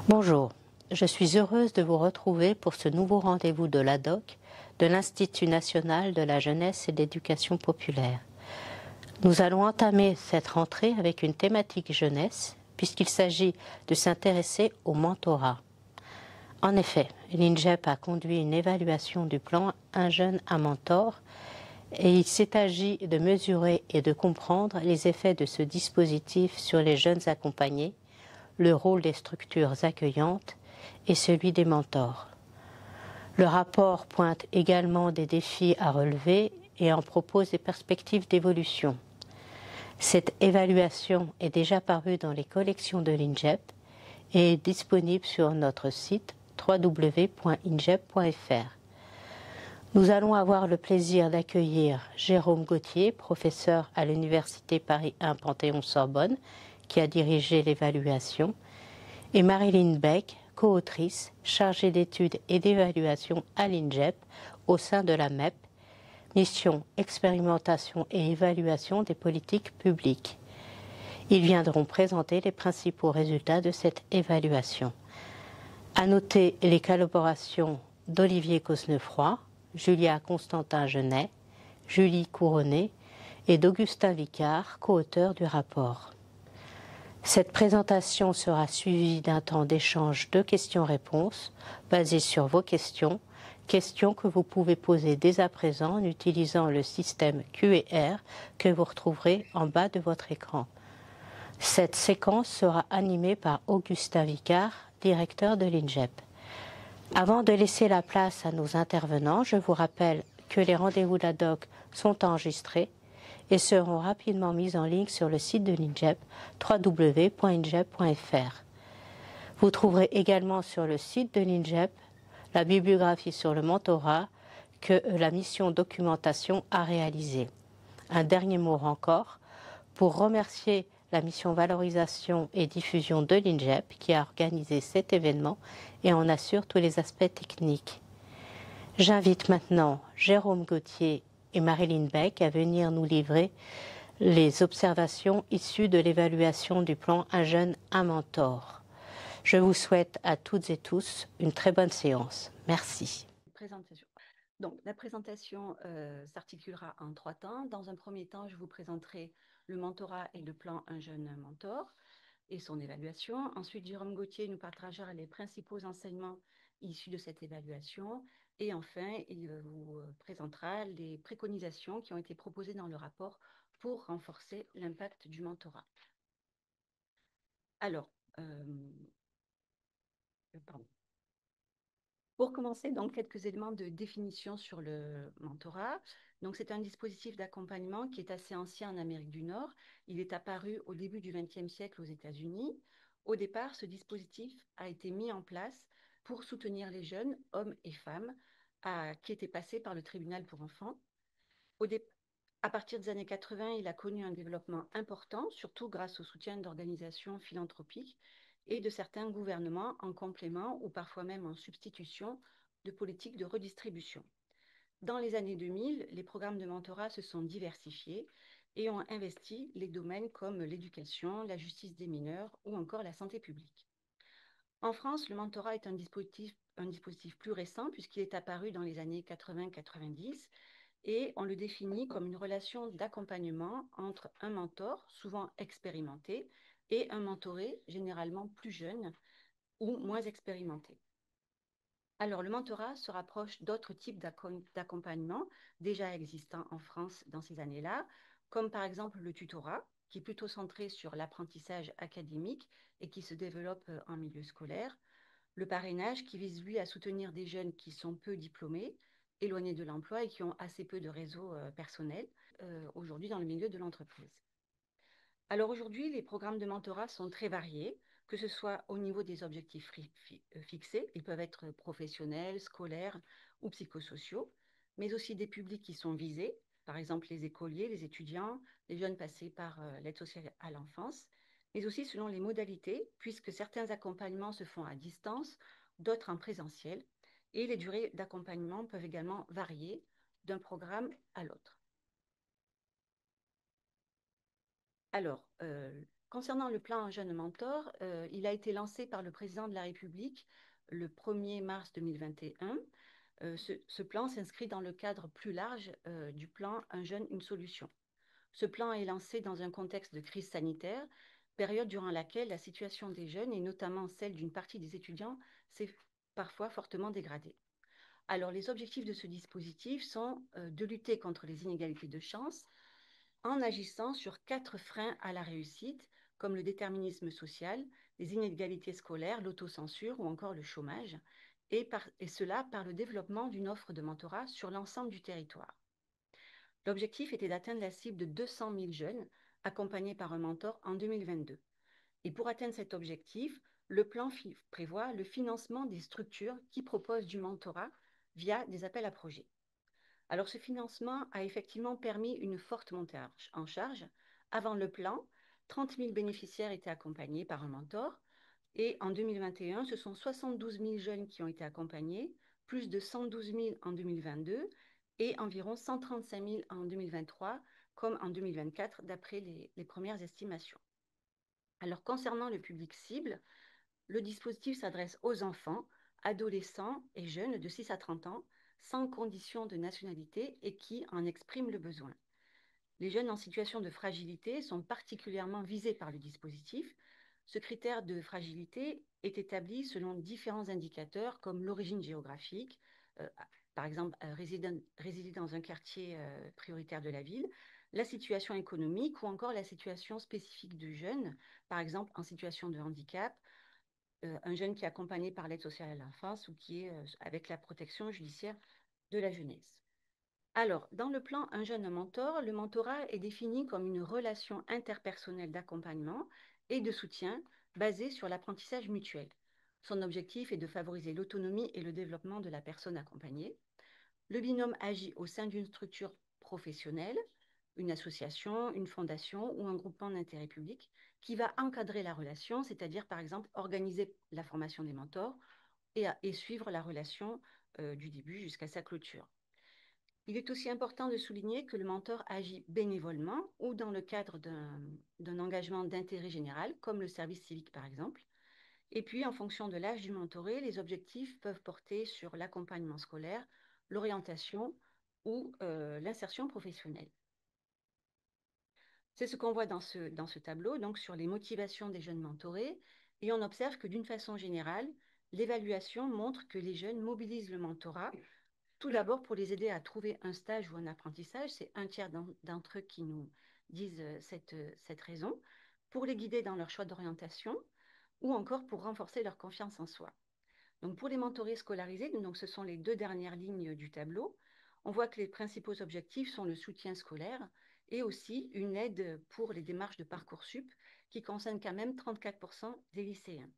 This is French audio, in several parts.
Bonjour, je suis heureuse de vous retrouver pour ce nouveau rendez-vous de l'ADOC, de l'Institut national de la jeunesse et de l'éducation populaire. Nous allons entamer cette rentrée avec une thématique jeunesse, puisqu'il s'agit de s'intéresser au mentorat. En effet, l'INJEP a conduit une évaluation du plan Un jeune, un mentor, et il s'est agi de mesurer et de comprendre les effets de ce dispositif sur les jeunes accompagnés, le rôle des structures accueillantes et celui des mentors. Le rapport pointe également des défis à relever et en propose des perspectives d'évolution. Cette évaluation est déjà parue dans les collections de l'INJEP et est disponible sur notre site www.injep.fr. Nous allons avoir le plaisir d'accueillir Jérôme Gauthier, professeur à l'Université Paris 1 Panthéon-Sorbonne, qui a dirigé l'évaluation, et Marilyn Beck, co-autrice, chargée d'études et d'évaluation à l'INJEP au sein de la MEP, mission expérimentation et évaluation des politiques publiques. Ils viendront présenter les principaux résultats de cette évaluation. À noter les collaborations d'Olivier Cosnefroy, Julia Constantin-Genet, Julie Couronné et d'Augustin Vicard, co-auteur du rapport. Cette présentation sera suivie d'un temps d'échange de questions-réponses basé sur vos questions, questions que vous pouvez poser dès à présent en utilisant le système Q&R que vous retrouverez en bas de votre écran. Cette séquence sera animée par Augustin Vicard, directeur de l'INJEP. Avant de laisser la place à nos intervenants, je vous rappelle que les rendez-vous de la DOC sont enregistrés et seront rapidement mis en ligne sur le site de l'INJEP, www.injep.fr. Vous trouverez également sur le site de l'INJEP la bibliographie sur le mentorat que la mission documentation a réalisée. Un dernier mot encore pour remercier la mission valorisation et diffusion de l'INJEP qui a organisé cet événement et en assure tous les aspects techniques. J'invite maintenant Jérôme Gauthier et Marilyn Beck à venir nous livrer les observations issues de l'évaluation du plan Un jeune, un mentor. Je vous souhaite à toutes et tous une très bonne séance. Merci. Donc, la présentation s'articulera en 3 temps. Dans un premier temps, je vous présenterai le mentorat et le plan Un jeune mentor et son évaluation. Ensuite, Jérôme Gauthier nous partagera les principaux enseignements issus de cette évaluation. Et enfin, il vous présentera les préconisations qui ont été proposées dans le rapport pour renforcer l'impact du mentorat. Alors, pour commencer, donc, quelques éléments de définition sur le mentorat. Donc, c'est un dispositif d'accompagnement qui est assez ancien en Amérique du Nord. Il est apparu au début du XXe siècle aux États-Unis. Au départ, ce dispositif a été mis en place pour soutenir les jeunes, hommes et femmes, qui étaient passés par le tribunal pour enfants. À partir des années 80, il a connu un développement important, surtout grâce au soutien d'organisations philanthropiques et de certains gouvernements en complément ou parfois même en substitution de politiques de redistribution. Dans les années 2000, les programmes de mentorat se sont diversifiés et ont investi les domaines comme l'éducation, la justice des mineurs ou encore la santé publique. En France, le mentorat est un dispositif plus récent puisqu'il est apparu dans les années 80-90 et on le définit comme une relation d'accompagnement entre un mentor, souvent expérimenté, et un mentoré, généralement plus jeune ou moins expérimenté. Alors, le mentorat se rapproche d'autres types d'accompagnement déjà existants en France dans ces années-là, comme par exemple le tutorat, qui est plutôt centré sur l'apprentissage académique et qui se développe en milieu scolaire, le parrainage, qui vise, lui, à soutenir des jeunes qui sont peu diplômés, éloignés de l'emploi et qui ont assez peu de réseau personnel aujourd'hui dans le milieu de l'entreprise. Alors aujourd'hui, les programmes de mentorat sont très variés, que ce soit au niveau des objectifs fixés, ils peuvent être professionnels, scolaires ou psychosociaux, mais aussi des publics qui sont visés, par exemple les écoliers, les étudiants, les jeunes passés par l'aide sociale à l'enfance, mais aussi selon les modalités, puisque certains accompagnements se font à distance, d'autres en présentiel, et les durées d'accompagnement peuvent également varier d'un programme à l'autre. Alors, concernant le plan Un jeune mentor, il a été lancé par le président de la République le 1er mars 2021. Ce plan s'inscrit dans le cadre plus large du plan Un jeune, une solution. Ce plan est lancé dans un contexte de crise sanitaire, période durant laquelle la situation des jeunes, et notamment celle d'une partie des étudiants, s'est parfois fortement dégradée. Alors, les objectifs de ce dispositif sont de lutter contre les inégalités de chance en agissant sur 4 freins à la réussite, comme le déterminisme social, les inégalités scolaires, l'autocensure ou encore le chômage, et cela par le développement d'une offre de mentorat sur l'ensemble du territoire. L'objectif était d'atteindre la cible de 200 000 jeunes accompagnés par un mentor en 2022. Et pour atteindre cet objectif, le plan prévoit le financement des structures qui proposent du mentorat via des appels à projets. Alors ce financement a effectivement permis une forte montée en charge. Avant le plan, 30 000 bénéficiaires étaient accompagnés par un mentor. Et en 2021, ce sont 72 000 jeunes qui ont été accompagnés, plus de 112 000 en 2022 et environ 135 000 en 2023, comme en 2024, d'après les premières estimations. Alors concernant le public cible, le dispositif s'adresse aux enfants, adolescents et jeunes de 6 à 30 ans, sans condition de nationalité et qui en expriment le besoin. Les jeunes en situation de fragilité sont particulièrement visés par le dispositif. Ce critère de fragilité est établi selon différents indicateurs comme l'origine géographique, par exemple résider dans un quartier prioritaire de la ville, la situation économique ou encore la situation spécifique du jeune, par exemple en situation de handicap, un jeune qui est accompagné par l'aide sociale à l'enfance ou qui est avec la protection judiciaire de la jeunesse. Alors, dans le plan Un jeune mentor, le mentorat est défini comme une relation interpersonnelle d'accompagnement et de soutien basée sur l'apprentissage mutuel. Son objectif est de favoriser l'autonomie et le développement de la personne accompagnée. Le binôme agit au sein d'une structure professionnelle, une association, une fondation ou un groupement d'intérêt public qui va encadrer la relation, c'est-à-dire par exemple organiser la formation des mentors et suivre la relation du début jusqu'à sa clôture. Il est aussi important de souligner que le mentor agit bénévolement ou dans le cadre d'un engagement d'intérêt général, comme le service civique par exemple. Et puis, en fonction de l'âge du mentoré, les objectifs peuvent porter sur l'accompagnement scolaire, l'orientation ou l'insertion professionnelle. C'est ce qu'on voit dans ce tableau, donc sur les motivations des jeunes mentorés. Et on observe que d'une façon générale, l'évaluation montre que les jeunes mobilisent le mentorat tout d'abord, pour les aider à trouver un stage ou un apprentissage, c'est un tiers d'entre eux qui nous disent cette raison, pour les guider dans leur choix d'orientation ou encore pour renforcer leur confiance en soi. Donc pour les mentorés scolarisés, donc ce sont les 2 dernières lignes du tableau, on voit que les principaux objectifs sont le soutien scolaire et aussi une aide pour les démarches de Parcoursup qui concernent quand même 34% des lycéens.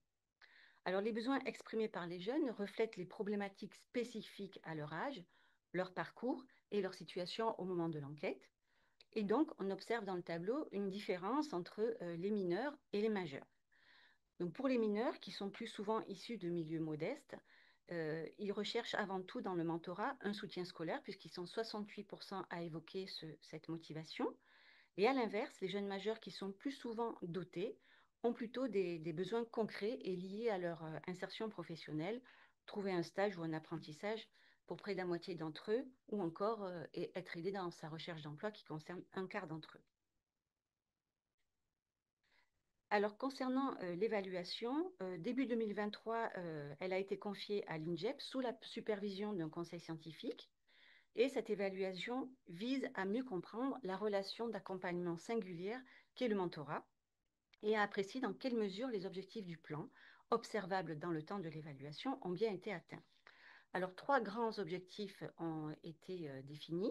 Alors, les besoins exprimés par les jeunes reflètent les problématiques spécifiques à leur âge, leur parcours et leur situation au moment de l'enquête. Et donc, on observe dans le tableau une différence entre les mineurs et les majeurs. Donc, pour les mineurs, qui sont plus souvent issus de milieux modestes, ils recherchent avant tout dans le mentorat un soutien scolaire, puisqu'ils sont 68% à évoquer cette motivation. Et à l'inverse, les jeunes majeurs qui sont plus souvent dotés ont plutôt des besoins concrets et liés à leur insertion professionnelle, trouver un stage ou un apprentissage pour près de la moitié d'entre eux, ou encore être aidé dans sa recherche d'emploi qui concerne un quart d'entre eux. Alors, concernant l'évaluation, début 2023, elle a été confiée à l'INJEP sous la supervision d'un conseil scientifique. Et cette évaluation vise à mieux comprendre la relation d'accompagnement singulière qu'est le mentorat et à apprécier dans quelle mesure les objectifs du plan, observables dans le temps de l'évaluation, ont bien été atteints. Alors, 3 grands objectifs ont été définis.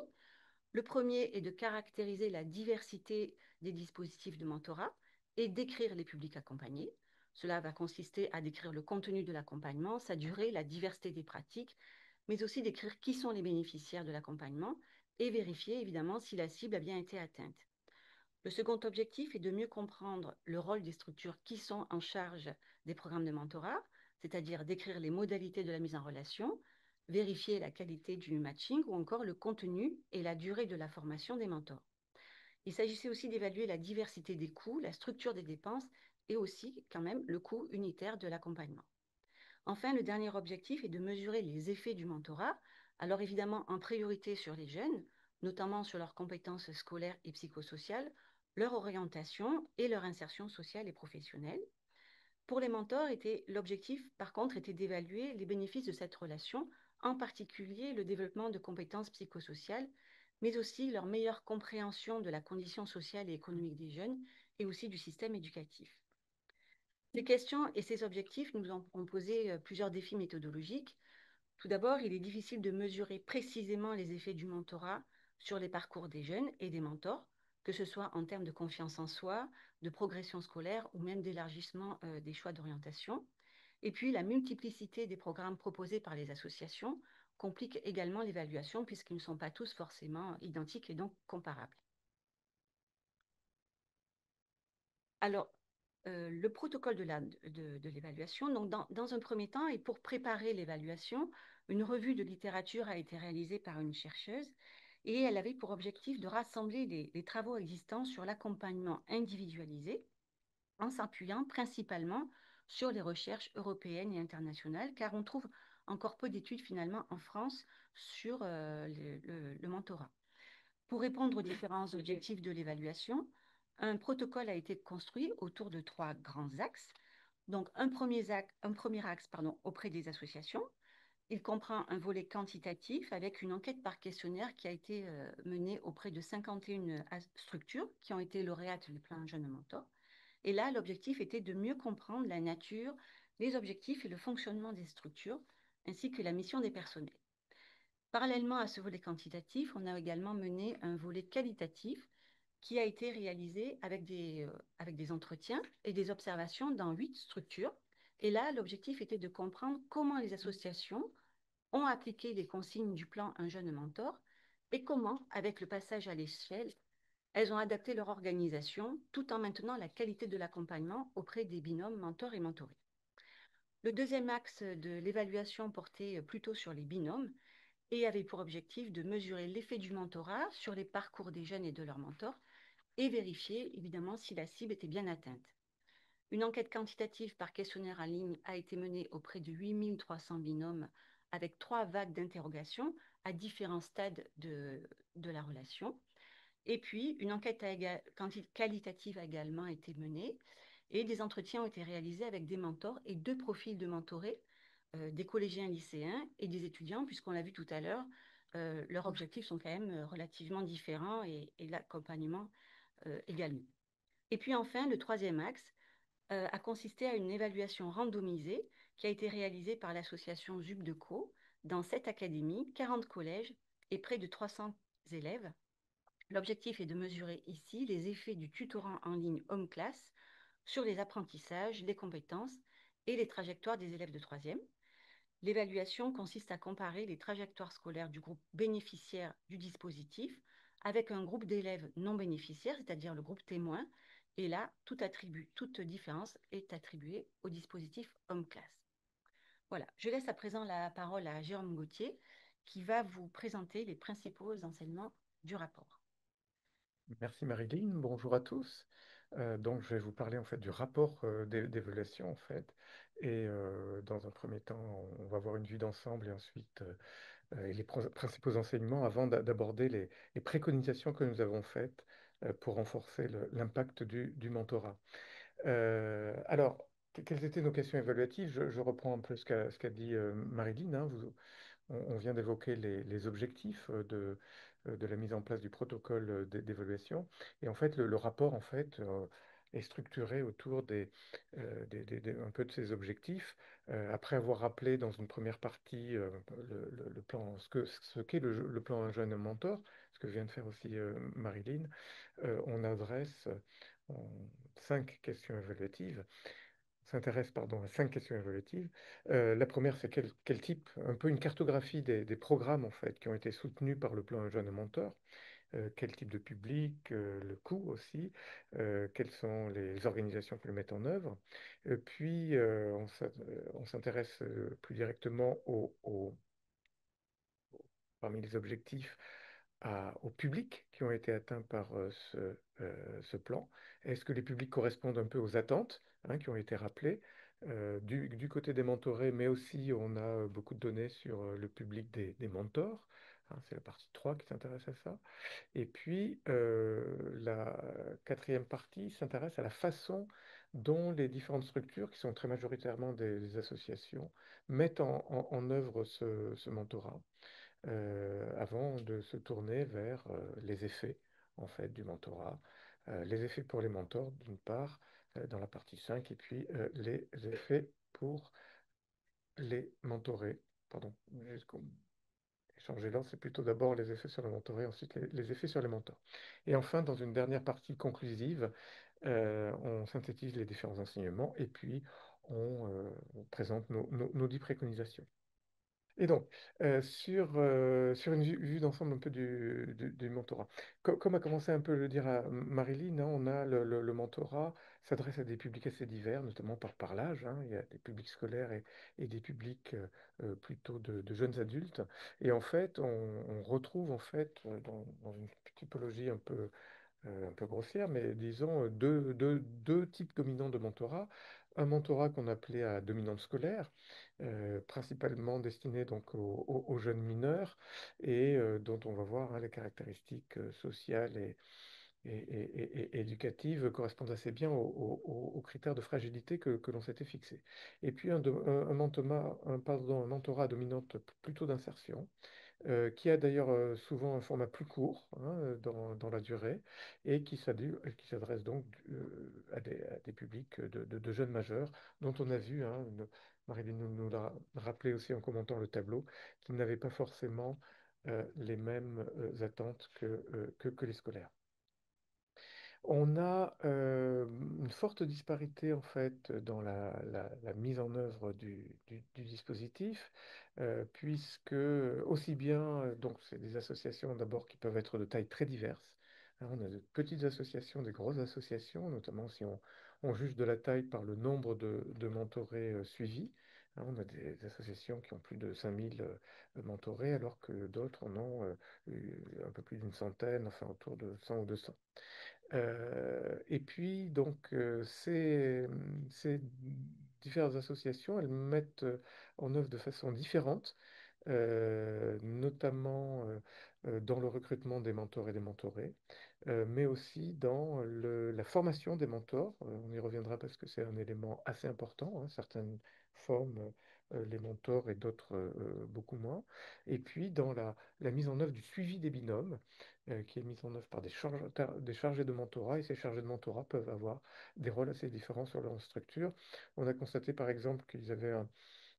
Le premier est de caractériser la diversité des dispositifs de mentorat et décrire les publics accompagnés. Cela va consister à décrire le contenu de l'accompagnement, sa durée, la diversité des pratiques, mais aussi d'écrire qui sont les bénéficiaires de l'accompagnement et vérifier évidemment si la cible a bien été atteinte. Le second objectif est de mieux comprendre le rôle des structures qui sont en charge des programmes de mentorat, c'est-à-dire décrire les modalités de la mise en relation, vérifier la qualité du matching ou encore le contenu et la durée de la formation des mentors. Il s'agissait aussi d'évaluer la diversité des coûts, la structure des dépenses et aussi, quand même, le coût unitaire de l'accompagnement. Enfin, le dernier objectif est de mesurer les effets du mentorat, alors évidemment en priorité sur les jeunes, notamment sur leurs compétences scolaires et psychosociales, leur orientation et leur insertion sociale et professionnelle. Pour les mentors, l'objectif, par contre, était d'évaluer les bénéfices de cette relation, en particulier le développement de compétences psychosociales, mais aussi leur meilleure compréhension de la condition sociale et économique des jeunes et aussi du système éducatif. Ces questions et ces objectifs nous ont posé plusieurs défis méthodologiques. Tout d'abord, il est difficile de mesurer précisément les effets du mentorat sur les parcours des jeunes et des mentors, que ce soit en termes de confiance en soi, de progression scolaire ou même d'élargissement des choix d'orientation. Et puis, la multiplicité des programmes proposés par les associations complique également l'évaluation puisqu'ils ne sont pas tous forcément identiques et donc comparables. Alors, le protocole de l'évaluation, donc dans un premier temps, et pour préparer l'évaluation, une revue de littérature a été réalisée par une chercheuse et elle avait pour objectif de rassembler les travaux existants sur l'accompagnement individualisé en s'appuyant principalement sur les recherches européennes et internationales, car on trouve encore peu d'études finalement en France sur le mentorat. Pour répondre aux différents objectifs de l'évaluation, un protocole a été construit autour de trois grands axes. Donc, un premier axe auprès des associations. Il comprend un volet quantitatif avec une enquête par questionnaire qui a été menée auprès de 51 structures qui ont été lauréates du plan Jeune Mentor. Et là, l'objectif était de mieux comprendre la nature, les objectifs et le fonctionnement des structures, ainsi que la mission des personnels. Parallèlement à ce volet quantitatif, on a également mené un volet qualitatif qui a été réalisé avec des entretiens et des observations dans 8 structures. Et là, l'objectif était de comprendre comment les associations ont appliqué les consignes du plan Un jeune mentor et comment, avec le passage à l'échelle, elles ont adapté leur organisation tout en maintenant la qualité de l'accompagnement auprès des binômes mentor et mentoré. Le deuxième axe de l'évaluation portait plutôt sur les binômes et avait pour objectif de mesurer l'effet du mentorat sur les parcours des jeunes et de leurs mentors et vérifier évidemment si la cible était bien atteinte. Une enquête quantitative par questionnaire en ligne a été menée auprès de 8300 binômes avec 3 vagues d'interrogations à différents stades de la relation. Et puis, une enquête qualitative a également été menée et des entretiens ont été réalisés avec des mentors et 2 profils de mentorés, des collégiens lycéens et des étudiants, puisqu'on l'a vu tout à l'heure, leurs objectifs sont quand même relativement différents et l'accompagnement également. Et puis enfin, le troisième axe a consisté à une évaluation randomisée qui a été réalisée par l'association ZUB-de-Co dans 7 académies, 40 collèges et près de 300 élèves. L'objectif est de mesurer ici les effets du tutorat en ligne Home Class sur les apprentissages, les compétences et les trajectoires des élèves de troisième. L'évaluation consiste à comparer les trajectoires scolaires du groupe bénéficiaire du dispositif avec un groupe d'élèves non bénéficiaires, c'est-à-dire le groupe témoin. Et là, toute différence est attribuée au dispositif Home Class. Voilà, je laisse à présent la parole à Jérôme Gauthier qui va vous présenter les principaux enseignements du rapport. Merci Marilyn, bonjour à tous. Donc je vais vous parler en fait du rapport d'évaluation en fait. Et dans un premier temps, on va voir une vue d'ensemble et ensuite les principaux enseignements avant d'aborder les préconisations que nous avons faites pour renforcer l'impact du mentorat. Alors, quelles étaient nos questions évaluatives? Je reprends un peu ce qu'a dit Marilyn, hein. On vient d'évoquer les objectifs de la mise en place du protocole d'évaluation. Et en fait, le rapport en fait, est structuré autour un peu de ces objectifs. Après avoir rappelé dans une première partie le plan, ce qu'est le plan Un jeune mentor, ce que vient de faire aussi Marilyn, on adresse 5 questions évaluatives s'intéresse pardon, à 5 questions évaluatives. La première, c'est quel type, un peu une cartographie des programmes en fait, qui ont été soutenus par le plan Un jeune mentor. Quel type de public, le coût aussi, quelles sont les organisations qui le mettent en œuvre. Puis, on s'intéresse plus directement parmi les objectifs aux publics qui ont été atteints par ce plan. Est-ce que les publics correspondent un peu aux attentes qui ont été rappelées du côté des mentorés, mais aussi on a beaucoup de données sur le public des mentors. C'est la partie 3 qui s'intéresse à ça. Et puis, la quatrième partie s'intéresse à la façon dont les différentes structures, qui sont très majoritairement des associations, mettent en œuvre ce mentorat avant de se tourner vers les effets en fait du mentorat. Les effets pour les mentors, d'une part, dans la partie 5, et puis les effets pour les mentorés. Pardon, jusqu'au changer l'ordre, c'est plutôt d'abord les effets sur le mentoré, ensuite les effets sur les mentors. Et enfin, dans une dernière partie conclusive, on synthétise les différents enseignements et puis on présente nos 10 préconisations. Et donc, sur une vue d'ensemble un peu du mentorat, comme a commencé un peu à le dire à Marilyn, on a le mentorat s'adresse à des publics assez divers, notamment par l'âge. Il y a des publics scolaires et des publics plutôt de jeunes adultes. Et en fait, on retrouve en fait dans une typologie un peu grossière, mais disons deux types dominants de mentorat. Un mentorat qu'on appelait à dominante scolaire, principalement destiné donc aux jeunes mineurs et dont on va voir les caractéristiques sociales et éducatives correspondent assez bien aux critères de fragilité que l'on s'était fixé. Et puis un mentorat à dominante plutôt d'insertion qui a d'ailleurs souvent un format plus court dans la durée et qui s'adresse donc à des publics de jeunes majeurs dont on a vu, Marie nous l'a rappelé aussi en commentant le tableau, qu'ils n'avaient pas forcément les mêmes attentes que les scolaires. On a une forte disparité en fait dans la mise en œuvre du dispositif, puisque aussi bien, donc c'est des associations d'abord qui peuvent être de tailles très diverses. On a de petites associations, des grosses associations, notamment si on juge de la taille par le nombre de mentorés suivis. On a des associations qui ont plus de 5000 mentorés, alors que d'autres en ont un peu plus d'une centaine, enfin autour de 100 ou 200. Et puis, donc, ces différentes associations, elles mettent en œuvre de façon différente, notamment dans le recrutement des mentors et des mentorés, mais aussi dans la formation des mentors. On y reviendra parce que c'est un élément assez important. Certaines forment les mentors et d'autres beaucoup moins. Et puis dans la mise en œuvre du suivi des binômes, qui est mise en œuvre par des chargés de mentorat, et ces chargés de mentorat peuvent avoir des rôles assez différents sur leur structure. On a constaté par exemple qu'ils avaient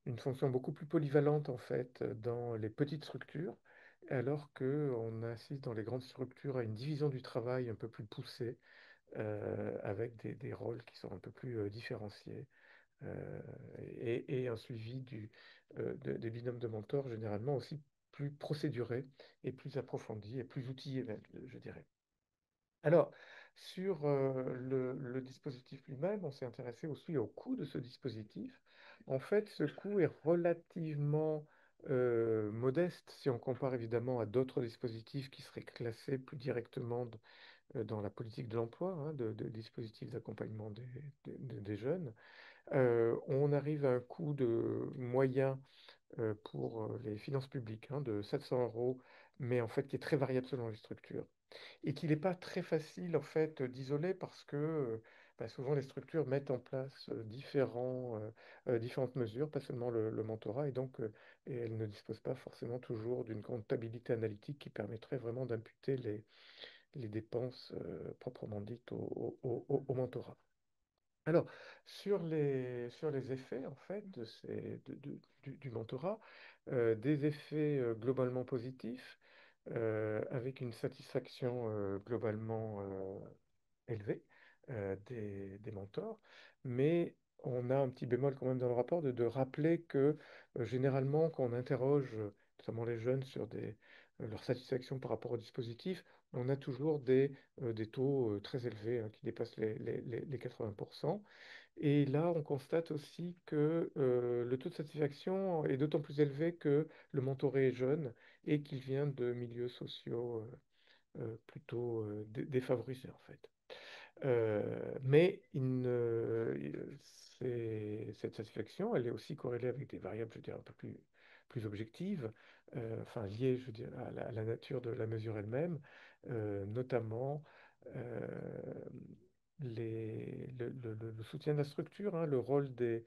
une fonction beaucoup plus polyvalente en fait dans les petites structures, alors qu'on assiste dans les grandes structures à une division du travail un peu plus poussée, avec des rôles qui sont un peu plus différenciés, euh, et un suivi des binômes de mentors généralement aussi plus procéduré et plus approfondi et plus outillé même, je dirais. Alors, sur le dispositif lui-même, on s'est intéressé aussi au coût de ce dispositif. En fait, ce coût est relativement modeste si on compare évidemment à d'autres dispositifs qui seraient classés plus directement dans la politique de l'emploi, de dispositifs d'accompagnement des jeunes. On arrive à un coût de moyen pour les finances publiques de 700 euros, mais en fait qui est très variable selon les structures et qu'il n'est pas très facile en fait d'isoler parce que souvent les structures mettent en place différentes mesures, pas seulement le mentorat, et donc et elles ne disposent pas forcément toujours d'une comptabilité analytique qui permettrait vraiment d'imputer les dépenses proprement dites au mentorat. Alors, sur les effets, en fait, du mentorat, des effets globalement positifs, avec une satisfaction globalement élevée des mentors, mais on a un petit bémol quand même dans le rapport de rappeler que généralement, quand on interroge notamment les jeunes sur leur satisfaction par rapport au dispositif, on a toujours des taux très élevés qui dépassent les 80%. Et là, on constate aussi que le taux de satisfaction est d'autant plus élevé que le mentoré est jeune et qu'il vient de milieux sociaux plutôt défavorisés en fait. Mais cette satisfaction, elle est aussi corrélée avec des variables, je veux dire, un peu plus objectives, enfin liées, je veux dire, à la nature de la mesure elle-même, notamment euh, le soutien de la structure, hein, le rôle des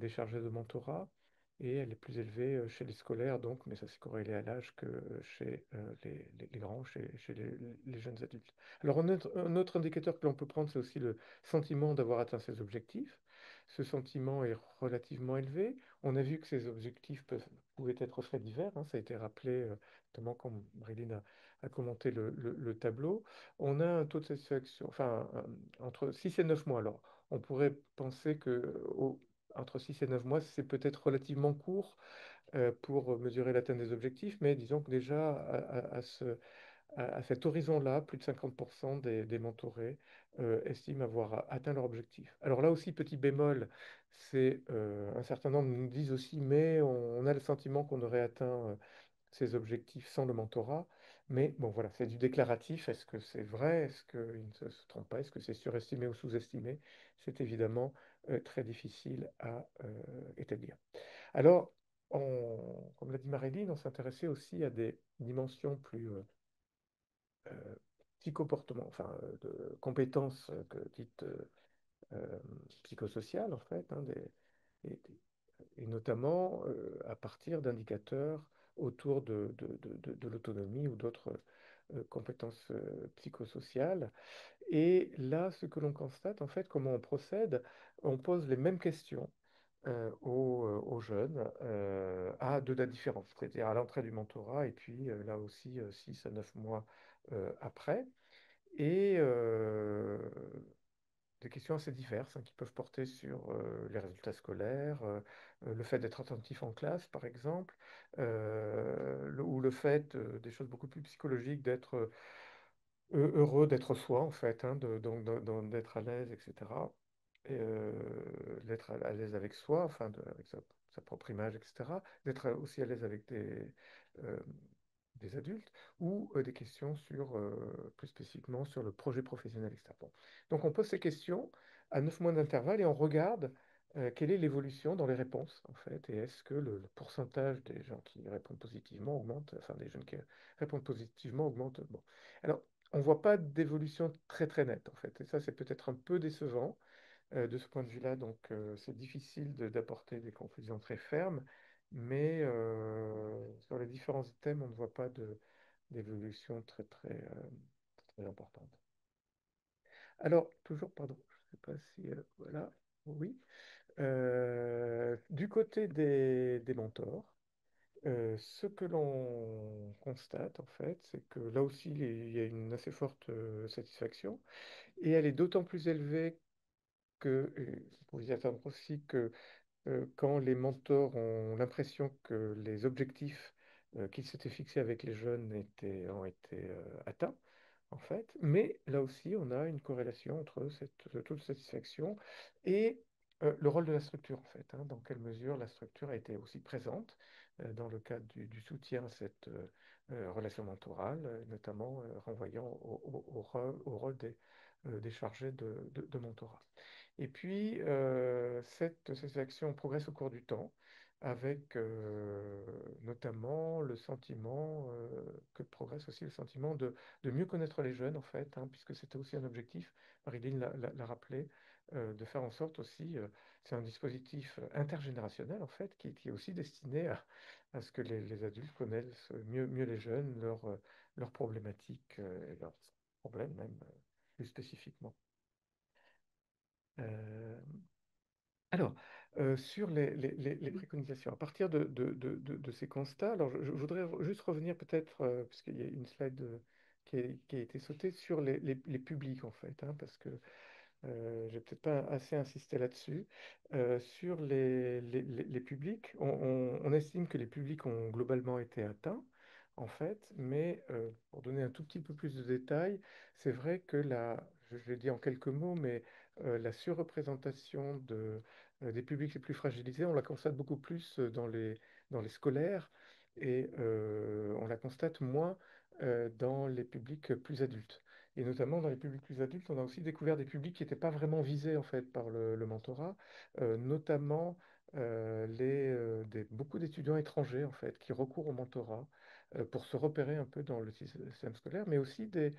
chargés de mentorat, et elle est plus élevée chez les scolaires, donc, mais ça c'est corrélé à l'âge que chez les grands, chez les jeunes adultes. Alors un autre indicateur que l'on peut prendre, c'est aussi le sentiment d'avoir atteint ses objectifs. Ce sentiment est relativement élevé. On a vu que ces objectifs pouvaient être très divers, hein, ça a été rappelé notamment quand Marilyn a commenté le tableau. On a un taux de satisfaction, enfin, entre 6 et 9 mois. Alors, on pourrait penser que entre 6 et 9 mois, c'est peut-être relativement court pour mesurer l'atteinte des objectifs, mais disons que déjà à cet horizon-là, plus de 50% des mentorés estiment avoir atteint leur objectif. Alors là aussi, petit bémol, c'est un certain nombre nous disent aussi, mais on a le sentiment qu'on aurait atteint ses objectifs sans le mentorat. Mais bon, voilà, c'est du déclaratif. Est-ce que c'est vrai? Est-ce qu'il ne se trompe pas? Est-ce que c'est surestimé ou sous-estimé? C'est évidemment très difficile à établir. Alors, comme l'a dit Marilyn, on s'intéressait aussi à des dimensions plus euh, psychoportement, enfin, de compétences dites psychosociales, en fait, hein, et, et notamment à partir d'indicateurs autour de l'autonomie ou d'autres compétences psychosociales. Et là, ce que l'on constate, en fait, comment on procède, on pose les mêmes questions aux jeunes à de la différence, c'est-à-dire à l'entrée du mentorat et puis là aussi 6 à 9 mois après. Et des questions assez diverses hein, qui peuvent porter sur les résultats scolaires, le fait d'être attentif en classe, par exemple, ou le fait, des choses beaucoup plus psychologiques, d'être heureux d'être soi, en fait, hein, d'être à l'aise, etc. Et, d'être à l'aise avec soi, enfin, avec sa propre image, etc. D'être aussi à l'aise avec euh, des adultes, ou des questions sur, plus spécifiquement sur le projet professionnel, etc. Bon. Donc on pose ces questions à 9 mois d'intervalle et on regarde quelle est l'évolution dans les réponses, en fait, et est-ce que le pourcentage des gens qui répondent positivement augmente, enfin des jeunes qui répondent positivement augmente. Bon. Alors, on ne voit pas d'évolution très très nette, en fait, et ça c'est peut-être un peu décevant de ce point de vue-là, donc c'est difficile d'apporter des conclusions très fermes, mais sur les différents thèmes, on ne voit pas d'évolution très importante. Alors, toujours, pardon, je ne sais pas si, voilà, oui. Du côté des mentors, ce que l'on constate, en fait, c'est que là aussi, il y a une assez forte satisfaction, et elle est d'autant plus élevée que, vous pouvez y attendre aussi que quand les mentors ont l'impression que les objectifs qu'ils s'étaient fixés avec les jeunes ont été atteints, en fait. Mais là aussi, on a une corrélation entre le taux de satisfaction et le rôle de la structure, en fait, hein. Dans quelle mesure la structure a été aussi présente dans le cadre du soutien à cette relation mentorale, notamment renvoyant au rôle des chargés de mentorat. Et puis, cette satisfaction progresse au cours du temps, avec notamment le sentiment que progresse aussi le sentiment de mieux connaître les jeunes, en fait, hein, puisque c'était aussi un objectif, Marilyn l'a rappelé, de faire en sorte aussi, c'est un dispositif intergénérationnel, en fait, qui est aussi destiné à ce que les adultes connaissent mieux les jeunes, leurs problématiques et leurs problèmes même plus spécifiquement. Euh, alors, sur les préconisations, à partir de ces constats, alors je voudrais juste revenir peut-être, puisqu'il y a une slide qui a été sautée, sur les publics en fait, hein, parce que j'ai peut-être pas assez insisté là-dessus. Sur les publics, on estime que les publics ont globalement été atteints, en fait, mais pour donner un tout petit peu plus de détails, c'est vrai que je l'ai dit en quelques mots, mais la surreprésentation des publics les plus fragilisés, on la constate beaucoup plus dans les scolaires, et on la constate moins dans les publics plus adultes. Et notamment dans les publics plus adultes, on a aussi découvert des publics qui n'étaient pas vraiment visés en fait par le mentorat, notamment beaucoup d'étudiants étrangers en fait qui recourent au mentorat pour se repérer un peu dans le système scolaire, mais aussi des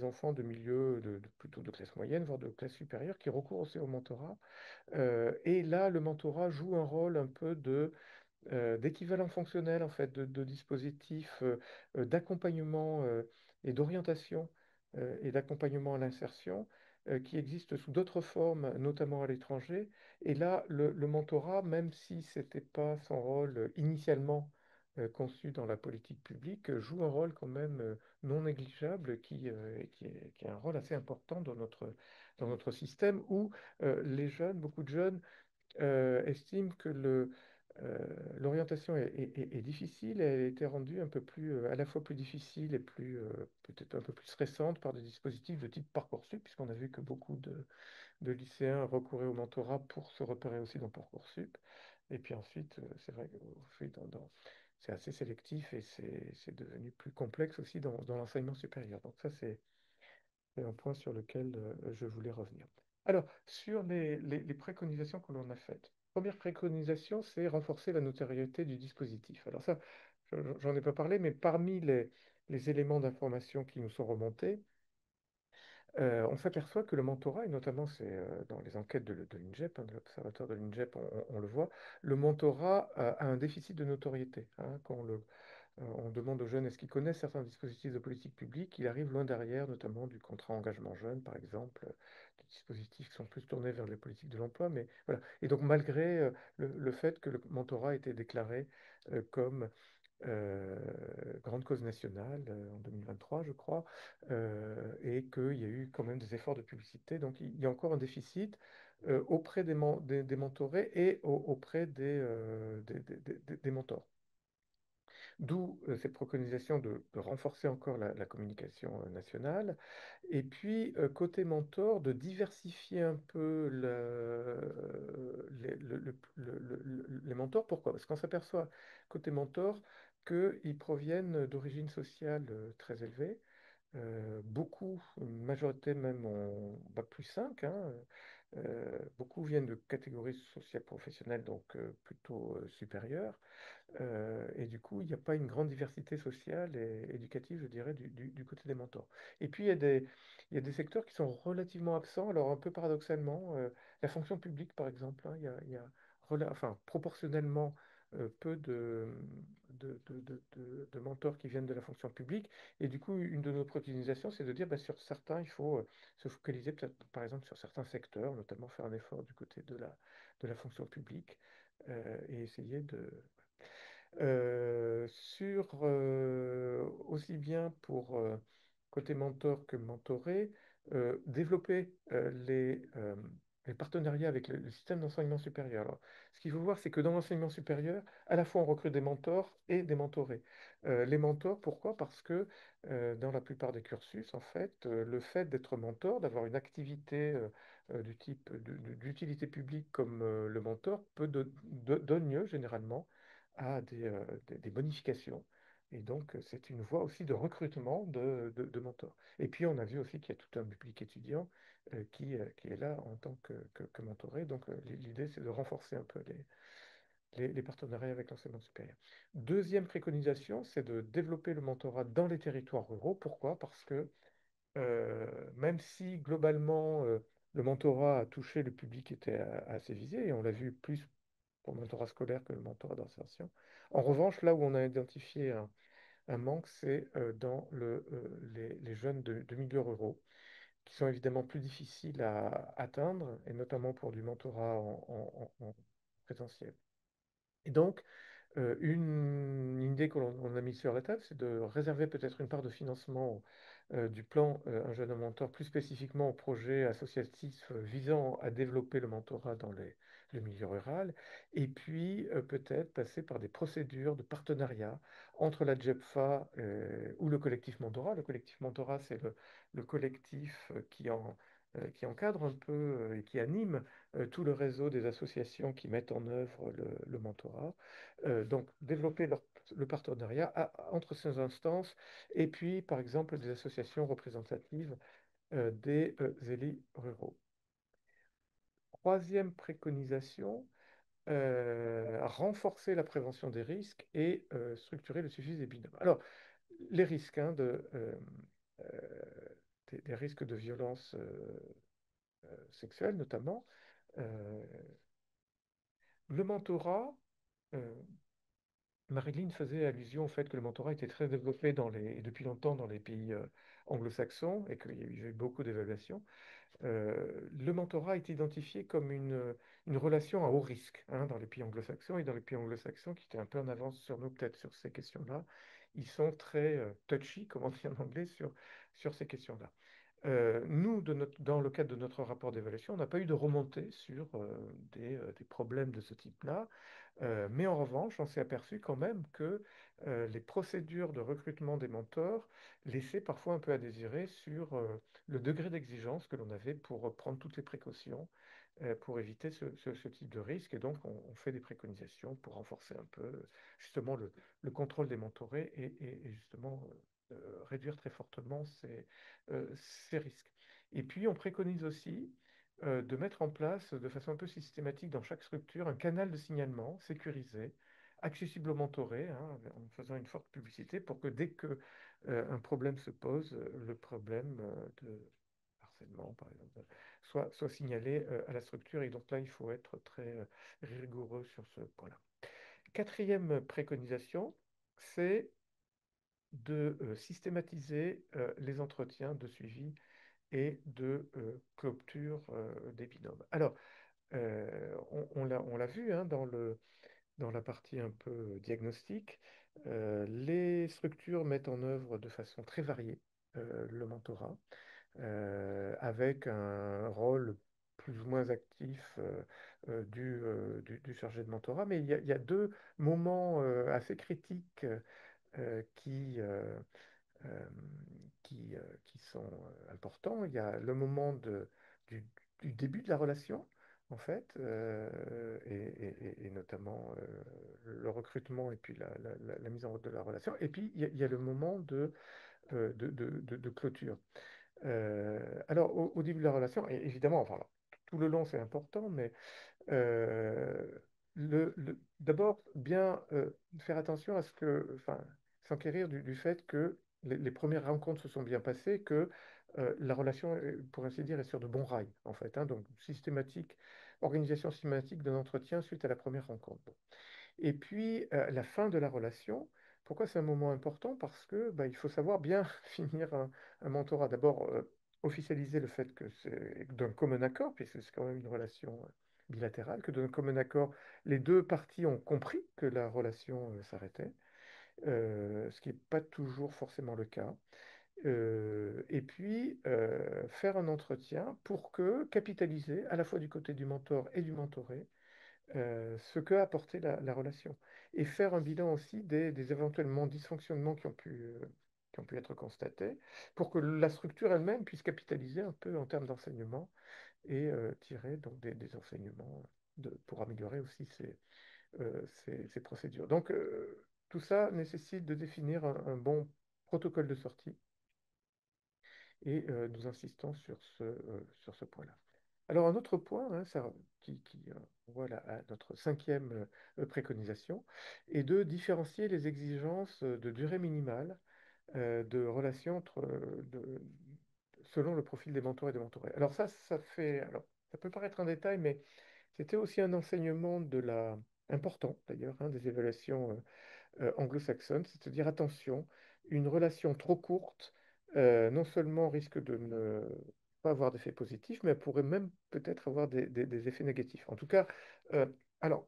enfants de milieux plutôt de classe moyenne, voire de classe supérieure, qui recourent aussi au mentorat. Et là, le mentorat joue un rôle un peu d'équivalent fonctionnel, en fait, de dispositif d'accompagnement et d'orientation et d'accompagnement à l'insertion qui existe sous d'autres formes, notamment à l'étranger. Et là, le mentorat, même si ce n'était pas son rôle initialement conçu dans la politique publique, joue un rôle quand même non négligeable qui est un rôle assez important dans notre système où les jeunes, beaucoup de jeunes, estime que l'orientation est difficile et elle a été rendue un peu plus, à la fois plus difficile et plus, peut-être un peu plus stressante par des dispositifs de type Parcoursup, puisqu'on a vu que beaucoup de lycéens recouraient au mentorat pour se repérer aussi dans Parcoursup. Et puis ensuite, c'est vrai que c'est assez sélectif et c'est devenu plus complexe aussi dans l'enseignement supérieur. Donc ça, c'est un point sur lequel je voulais revenir. Alors, sur les préconisations que l'on a faites. Première préconisation, c'est renforcer la notoriété du dispositif. Alors ça, j'en ai pas parlé, mais parmi les éléments d'information qui nous sont remontés, on s'aperçoit que le mentorat, et notamment c'est dans les enquêtes de l'INJEP, de l'observatoire de l'INJEP, on le voit, le mentorat a un déficit de notoriété. Quand on demande aux jeunes est-ce qu'ils connaissent certains dispositifs de politique publique, il arrive loin derrière, notamment du contrat engagement jeune, par exemple, des dispositifs qui sont plus tournés vers les politiques de l'emploi. Mais voilà. Et donc, malgré le fait que le mentorat a été déclaré comme euh, grande cause nationale en 2023, je crois, et qu'il y a eu quand même des efforts de publicité. Donc il y a encore un déficit auprès des mentorés et auprès des mentors. D'où cette préconisation de renforcer encore la communication nationale. Et puis, côté mentor, de diversifier un peu les mentors. Pourquoi? Parce qu'on s'aperçoit, côté mentor, qu'ils proviennent d'origines sociales très élevées. Beaucoup, une majorité même en bac+5, hein, beaucoup viennent de catégories sociales professionnelles, donc plutôt supérieures. Et du coup, il n'y a pas une grande diversité sociale et éducative, je dirais, du côté des mentors. Et puis, il y a des secteurs qui sont relativement absents. Alors, un peu paradoxalement, la fonction publique, par exemple, hein, il y a enfin, proportionnellement peu de mentors qui viennent de la fonction publique. Et du coup, une de nos préconisations, c'est de dire, bah, sur certains, il faut se focaliser peut-être, par exemple, sur certains secteurs, notamment faire un effort du côté de la fonction publique et essayer aussi bien pour côté mentor que mentoré, développer les partenariats avec le système d'enseignement supérieur. Alors, ce qu'il faut voir, c'est que dans l'enseignement supérieur, à la fois on recrute des mentors et des mentorés. Les mentors, pourquoi? Parce que dans la plupart des cursus, en fait, le fait d'être mentor, d'avoir une activité du type d'utilité publique comme le mentor, donne lieu généralement à des bonifications. Et donc, c'est une voie aussi de recrutement de mentors. Et puis, on a vu aussi qu'il y a tout un public étudiant qui est là en tant que mentoré. Donc, l'idée, c'est de renforcer un peu les partenariats avec l'enseignement supérieur. Deuxième préconisation, c'est de développer le mentorat dans les territoires ruraux. Pourquoi? Parce que même si globalement, le mentorat a touché le public qui était assez visé, et on l'a vu plus pour le mentorat scolaire que le mentorat d'insertion. En revanche, là où on a identifié un manque, c'est dans les jeunes de milieux ruraux, qui sont évidemment plus difficiles à atteindre, et notamment pour du mentorat en présentiel. Et donc, une idée qu'on a mise sur la table, c'est de réserver peut-être une part de financement du plan Un jeune mentor plus spécifiquement au projet associatif visant à développer le mentorat dans le milieu rural, et puis peut-être passer par des procédures de partenariat entre la JEPFA ou le collectif Mentorat. Le collectif Mentorat, c'est le collectif qui qui encadre un peu et qui anime tout le réseau des associations qui mettent en œuvre le mentorat. Donc, développer le partenariat entre ces instances et puis, par exemple, des associations représentatives des élus ruraux. Troisième préconisation, renforcer la prévention des risques et structurer le suivi des binômes. Alors, les risques euh, des risques de violence sexuelle notamment, euh, le mentorat, euh, Marilyn faisait allusion au fait que le mentorat était très développé depuis longtemps dans les pays anglo-saxons et qu'il y a eu beaucoup d'évaluations. Le mentorat est identifié comme une relation à haut risque dans les pays anglo-saxons et dans les pays anglo-saxons qui étaient un peu en avance sur nous peut-être sur ces questions-là. Ils sont très touchy, comme on dit en anglais, sur ces questions-là. Nous, dans le cadre de notre rapport d'évaluation, on n'a pas eu de remontée sur des problèmes de ce type-là. Mais en revanche, on s'est aperçu quand même que les procédures de recrutement des mentors laissaient parfois un peu à désirer sur le degré d'exigence que l'on avait pour prendre toutes les précautions pour éviter ce type de risque. Et donc, on fait des préconisations pour renforcer un peu justement le contrôle des mentorés et justement réduire très fortement ces risques. Et puis, on préconise aussi de mettre en place de façon un peu systématique dans chaque structure un canal de signalement sécurisé, accessible aux mentorés, en faisant une forte publicité pour que dès que un problème se pose, le problème de harcèlement, par exemple, soit signalé à la structure. Et donc là, il faut être très rigoureux sur ce point-là. Quatrième préconisation, c'est de systématiser les entretiens de suivi et de clôture des binômes. Alors, on l'a vu dans la partie un peu diagnostic, les structures mettent en œuvre de façon très variée le mentorat, avec un rôle plus ou moins actif du chargé de mentorat. Mais il y a deux moments assez critiques qui, euh, qui sont importants. Il y a le moment du, du début de la relation, en fait, et notamment le recrutement et puis la mise en route de la relation. Et puis, il y a le moment de clôture. Alors, au début de la relation, et évidemment, enfin, alors, tout le long, c'est important, mais euh, d'abord, bien faire attention à enfin, s'enquérir du fait que les premières rencontres se sont bien passées, que la relation, pour ainsi dire, est sur de bons rails, en fait. Donc, organisation systématique d'un entretien suite à la première rencontre. Bon. Et puis, la fin de la relation, pourquoi c'est un moment important? Parce que il faut savoir bien finir un mentorat. D'abord, officialiser le fait que c'est d'un commun accord, puisque c'est quand même une relation bilatérale, que d'un commun accord, les deux parties ont compris que la relation s'arrêtait, ce qui n'est pas toujours forcément le cas. Et puis, faire un entretien pour capitaliser à la fois du côté du mentor et du mentoré ce qu'a apporté la relation. Et faire un bilan aussi des éventuellement dysfonctionnements qui ont pu être constatés, pour que la structure elle-même puisse capitaliser un peu en termes d'enseignement et tirer donc des enseignements pour améliorer aussi ces procédures. Donc, tout ça nécessite de définir un bon protocole de sortie et nous insistons sur ce point-là. Alors, un autre point qui voilà, à notre cinquième préconisation est de différencier les exigences de durée minimale de relation selon le profil des mentors et des mentorés. Alors alors, ça peut paraître un détail, mais c'était aussi un enseignement important d'ailleurs, des évaluations anglo-saxonne, c'est de dire attention, une relation trop courte, non seulement risque de ne pas avoir d'effet positif, mais elle pourrait même peut-être avoir des effets négatifs. En tout cas, euh, alors,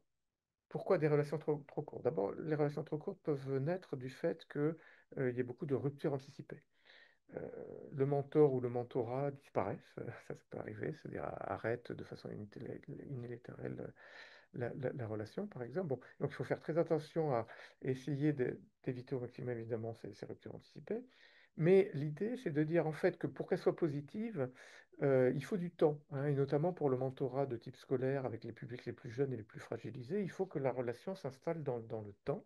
pourquoi des relations trop courtes? D'abord, les relations trop courtes peuvent naître du fait qu'il y ait beaucoup de ruptures anticipées. Euh, le mentor ou le mentorat disparaissent, ça peut arriver, c'est-à-dire arrête de façon unilatérale la relation, par exemple. Bon, donc il faut faire très attention à essayer d'éviter au maximum, évidemment, ces ruptures anticipées. Mais l'idée, c'est de dire en fait que pour qu'elle soit positive, il faut du temps, hein, et notamment pour le mentorat de type scolaire avec les publics les plus jeunes et les plus fragilisés, il faut que la relation s'installe dans le temps.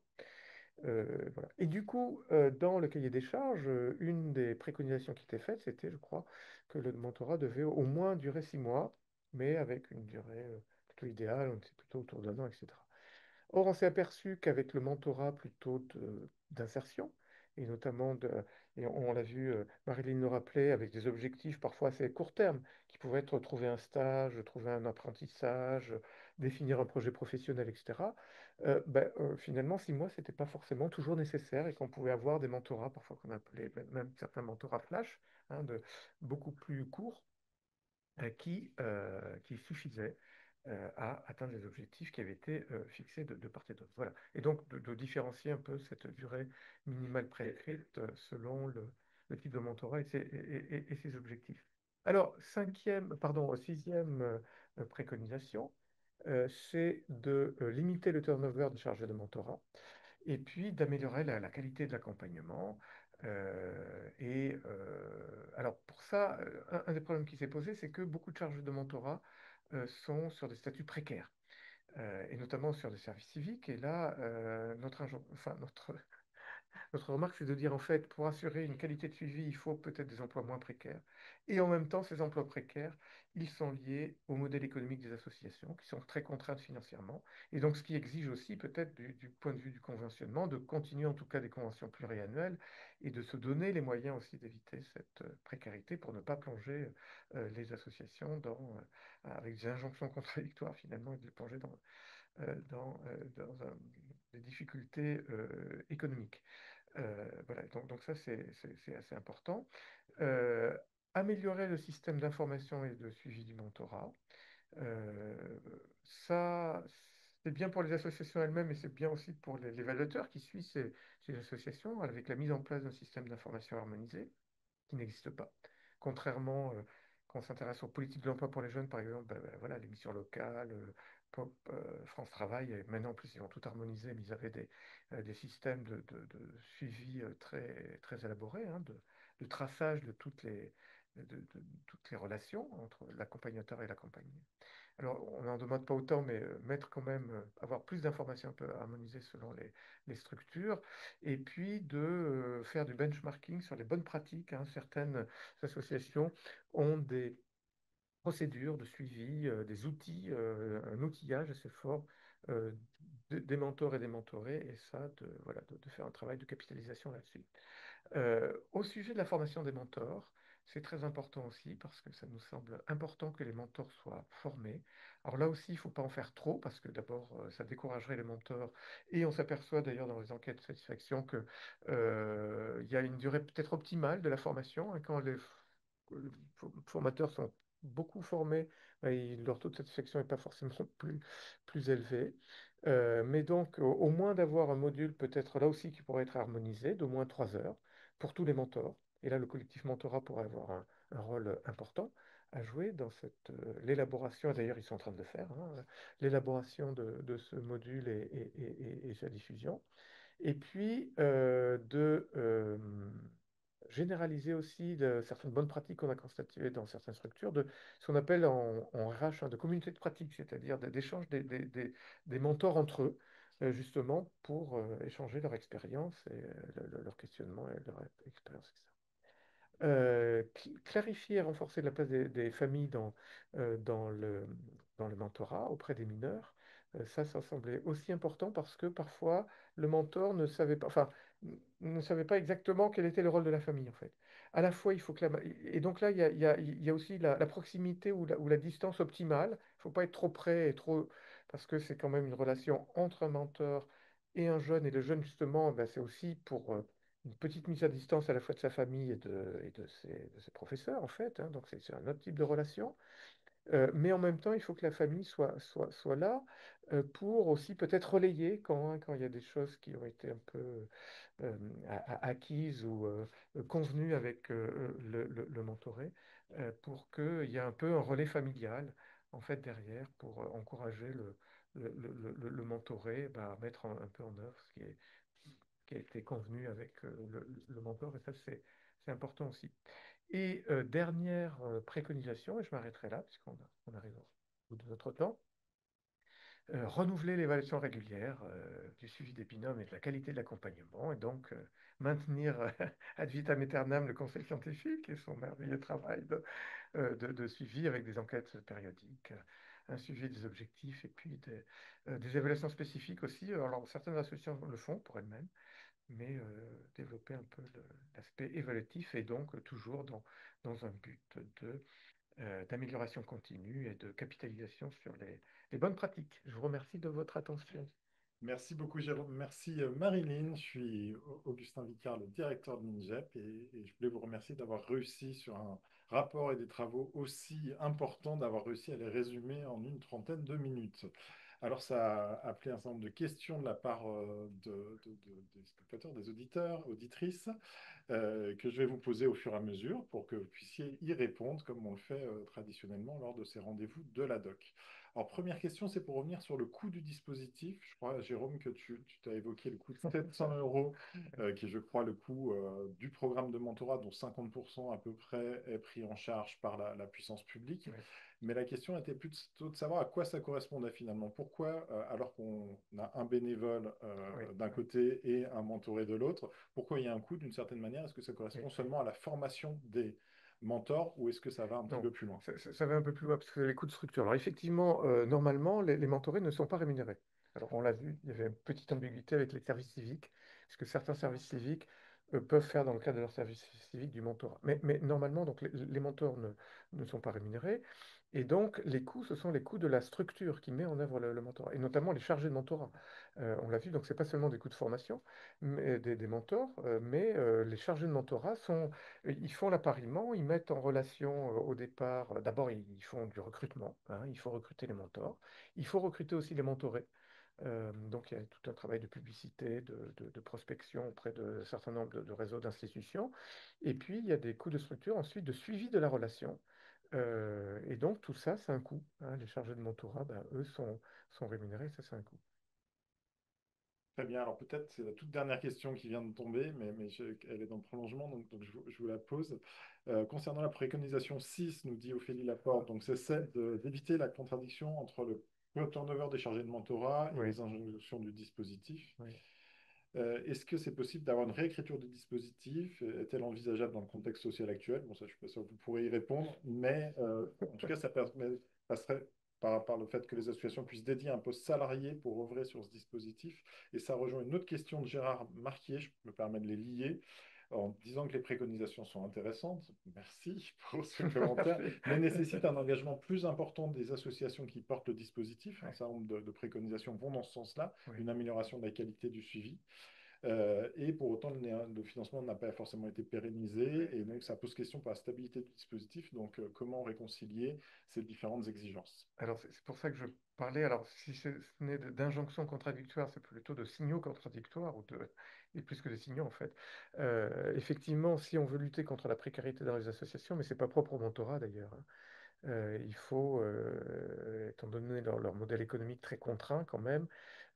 Voilà. Et du coup, dans le cahier des charges, une des préconisations qui était faite, c'était, je crois, que le mentorat devait au moins durer 6 mois, mais avec une durée plutôt idéale, on était plutôt autour d'un an, etc. Or, on s'est aperçu qu'avec le mentorat plutôt d'insertion, et notamment et on l'a vu, Marilyn le rappelait, avec des objectifs parfois assez court terme, qui pouvaient être trouver un stage, trouver un apprentissage, définir un projet professionnel, etc. Finalement, 6 mois, c'était pas forcément toujours nécessaire et qu'on pouvait avoir des mentorats, parfois qu'on appelait même certains mentorats flash, hein, beaucoup plus courts qui suffisait à atteindre les objectifs qui avaient été fixés de part et d'autre. Voilà. Et donc de différencier un peu cette durée minimale préécrite selon le type de mentorat et ses objectifs. Alors, sixième préconisation, c'est de limiter le turnover de chargés de mentorat et puis d'améliorer la qualité de l'accompagnement. Alors pour ça, un des problèmes qui s'est posé, c'est que beaucoup de charges de mentorat sont sur des statuts précaires, et notamment sur des services civiques. Et là, notre remarque, c'est de dire en fait, pour assurer une qualité de suivi, il faut peut-être des emplois moins précaires. Et en même temps, ces emplois précaires, ils sont liés au modèle économique des associations, qui sont très contraintes financièrement. Et donc, ce qui exige aussi, peut-être du point de vue du conventionnement, de continuer en tout cas des conventions pluriannuelles et de se donner les moyens aussi d'éviter cette précarité pour ne pas plonger les associations avec des injonctions contradictoires finalement et de les plonger dans des difficultés économiques. Voilà, donc ça, c'est assez important. Euh, Améliorer le système d'information et de suivi du mentorat. Euh, Ça, c'est bien pour les associations elles-mêmes, et c'est bien aussi pour les évaluateurs qui suivent ces associations, avec la mise en place d'un système d'information harmonisé qui n'existe pas. Contrairement, quand on s'intéresse aux politiques de l'emploi pour les jeunes, par exemple, voilà, les missions locales, France Travail, et maintenant en plus ils ont tout harmonisé, mais ils avaient des systèmes de suivi très, très élaborés, hein, de traçage de toutes les relations entre l'accompagnateur et l'accompagné. Alors, on n'en demande pas autant, mais mettre quand même, avoir plus d'informations un peu harmonisées selon les structures, et puis de faire du benchmarking sur les bonnes pratiques, hein. Certaines associations ont des procédures de suivi, des outils, un outillage assez fort euh, des mentors et des mentorés, et ça, voilà, de faire un travail de capitalisation là-dessus. Au sujet de la formation des mentors, c'est très important aussi parce que ça nous semble important que les mentors soient formés. Alors là aussi, il ne faut pas en faire trop parce que d'abord, ça découragerait les mentors. Et on s'aperçoit d'ailleurs dans les enquêtes de satisfaction qu'il y a une durée peut-être optimale de la formation, hein, quand les formateurs sont beaucoup formés, leur taux de satisfaction n'est pas forcément plus élevé. Mais donc, au moins d'avoir un module peut-être là aussi qui pourrait être harmonisé, d'au moins 3 heures pour tous les mentors. Et là, le collectif mentorat pourrait avoir un rôle important à jouer dans l'élaboration, et d'ailleurs ils sont en train de le faire, hein, l'élaboration de ce module et sa diffusion. Et puis de généraliser aussi certaines bonnes pratiques qu'on a constatées dans certaines structures, de ce qu'on appelle en RH, hein, de communauté de pratiques, c'est-à-dire d'échange des mentors entre eux, justement pour échanger leur expérience et leur questionnement et leur expérience, etc. Clarifier et renforcer la place des familles euh, dans le, dans le mentorat auprès des mineurs. Ça semblait aussi important parce que parfois le mentor ne savait pas, enfin, ne savait pas exactement quel était le rôle de la famille en fait. À la fois, il faut que et donc là, il y a aussi la proximité ou la distance optimale. Il ne faut pas être trop près parce que c'est quand même une relation entre un mentor et un jeune. Et le jeune, justement, ben, c'est aussi pour une petite mise à distance à la fois de sa famille et de ses professeurs, en fait, hein. Donc c'est un autre type de relation. Mais en même temps, il faut que la famille soit là pour aussi peut-être relayer quand il y a des choses qui ont été un peu euh, acquises ou convenues avec le mentoré, pour qu'il y ait un peu un relais familial, en fait, derrière, pour encourager le mentoré, bah, à mettre un peu en œuvre ce qui a été convenu avec le mentor. Et ça, c'est important aussi. Et dernière préconisation, et je m'arrêterai là, puisqu'on arrive au bout de notre temps, renouveler l'évaluation régulière du suivi des binômes et de la qualité de l'accompagnement, et donc maintenir ad vitam aeternam le conseil scientifique et son merveilleux travail de suivi avec des enquêtes périodiques, un suivi des objectifs et puis des évaluations spécifiques aussi. Alors, certaines associations le font pour elles-mêmes, mais développer un peu l'aspect évaluatif et donc toujours dans un but d'amélioration continue et de capitalisation sur les bonnes pratiques. Je vous remercie de votre attention. Merci beaucoup, Jérôme. Merci, Marilyn. Je suis Augustin Vicard, le directeur de l'INGEP, et je voulais vous remercier d'avoir réussi sur un rapport et des travaux aussi importants, d'avoir réussi à les résumer en une trentaine de minutes. Alors, ça a appelé un certain nombre de questions de la part des spectateurs, des auditeurs, auditrices, que je vais vous poser au fur et à mesure pour que vous puissiez y répondre, comme on le fait traditionnellement lors de ces rendez-vous de la doc. Alors, première question, c'est pour revenir sur le coût du dispositif. Je crois, Jérôme, que tu as évoqué le coût de 700 euros, qui est, je crois, le coût du programme de mentorat, dont 50% à peu près est pris en charge par la puissance publique. Oui. Mais la question était plutôt de savoir à quoi ça correspondait finalement. Pourquoi, alors qu'on a un bénévole Oui. d'un côté et un mentoré de l'autre, pourquoi il y a un coût d'une certaine manière? Est-ce que ça correspond Oui. seulement à la formation des mentors ou est-ce que ça va un petit Non, peu plus loin? ça va un peu plus loin parce que les coûts de structure. Alors effectivement, normalement, les mentorés ne sont pas rémunérés. Alors on l'a vu, il y avait une petite ambiguïté avec les services civiques, puisque certains services civiques peuvent faire dans le cadre de leur service civique du mentorat. Mais normalement, donc, les mentors ne sont pas rémunérés. Et donc les coûts, ce sont les coûts de la structure qui met en œuvre le mentorat, et notamment les chargés de mentorat. On l'a vu, donc c'est pas seulement des coûts de formation des mentors, mais les chargés de mentorat ils font l'appariement, ils mettent en relation au départ, d'abord ils font du recrutement, hein, il faut recruter les mentors, il faut recruter aussi les mentorés. Donc il y a tout un travail de publicité, de prospection auprès de certain nombre de réseaux d'institutions. Et puis il y a des coûts de structure ensuite de suivi de la relation. Et donc tout ça, c'est un coût, hein. Les chargés de mentorat, ben, eux, sont rémunérés, ça c'est un coût. Très bien, alors peut-être c'est la toute dernière question qui vient de tomber, mais elle est dans le prolongement, donc je vous la pose. Concernant la préconisation 6, nous dit Ophélie Laporte, donc c'est celle d'éviter la contradiction entre le turnover des chargés de mentorat et Oui, les injonctions du dispositif. oui. Est-ce que c'est possible d'avoir une réécriture du dispositif? Est-elle envisageable dans le contexte social actuel? Bon, ça, je ne suis pas sûr que vous pourrez y répondre, mais en tout cas, passerait par le fait que les associations puissent dédier un poste salarié pour œuvrer sur ce dispositif. Et ça rejoint une autre question de Gérard Marquier, je me permets de les lier, en disant que les préconisations sont intéressantes. Merci pour ce commentaire, Merci. mais nécessitent un engagement plus important des associations qui portent le dispositif. Oui, Un certain nombre de préconisations vont dans ce sens-là, oui. une amélioration de la qualité du suivi. Et pour autant, le financement n'a pas forcément été pérennisé, et donc ça pose question pour la stabilité du dispositif. Donc, comment réconcilier ces différentes exigences? Alors, c'est pour ça que je parlais. Alors, si ce n'est d'injonctions contradictoires, c'est plutôt de signaux contradictoires, et plus que des signaux, en fait. Effectivement, si on veut lutter contre la précarité dans les associations, mais c'est pas propre au mentorat d'ailleurs, hein, il faut, étant donné leur modèle économique très contraint quand même,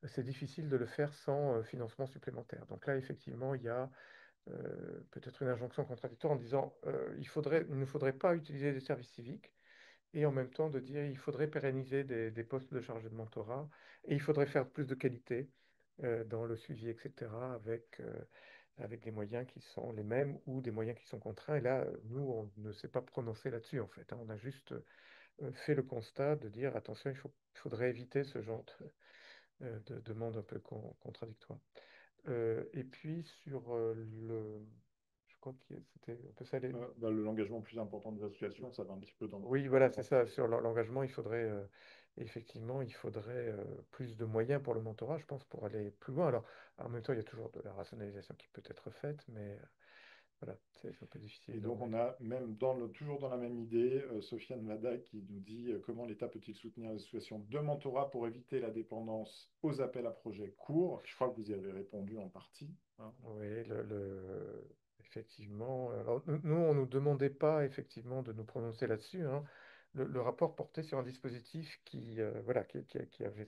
c'est difficile de le faire sans financement supplémentaire. Donc là, effectivement, il y a peut-être une injonction contradictoire en disant il ne faudrait pas utiliser des services civiques et en même temps de dire il faudrait pérenniser des postes de chargé de mentorat et il faudrait faire plus de qualité dans le suivi, etc., avec des moyens qui sont les mêmes ou des moyens qui sont contraints. Et là, nous, on ne s'est pas prononcé là-dessus, en fait, hein. On a juste fait le constat de dire attention, il faudrait éviter ce genre de demande un peu contradictoire. Et puis sur je crois que c'était un peu ça. L'engagement plus important des associations, ça va un petit peu Oui, voilà, c'est ça. Sur l'engagement, il faudrait effectivement, il faudrait plus de moyens pour le mentorat, je pense, pour aller plus loin. Alors, en même temps, il y a toujours de la rationalisation qui peut être faite, mais voilà, c'est un peu Et difficile. donc, on a même toujours dans la même idée, Sofiane Lada qui nous dit comment l'État peut-il soutenir les associations de mentorat pour éviter la dépendance aux appels à projets courts. Je crois que vous y avez répondu en partie, hein. Oui, effectivement. Alors, nous, on ne nous demandait pas effectivement de nous prononcer là-dessus, hein. Le rapport portait sur un dispositif qui, voilà, qui avait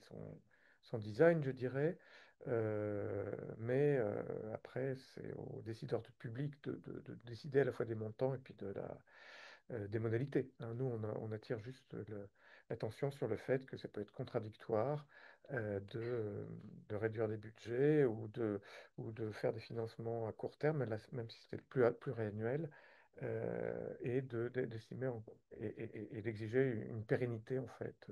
son design, je dirais, Mais après, c'est aux décideurs publics de décider à la fois des montants et puis des modalités, hein. Nous, on attire juste l'attention sur le fait que ça peut être contradictoire de réduire des budgets ou de faire des financements à court terme, même si c'était pluriannuel, et d'estimer et d'exiger une pérennité en fait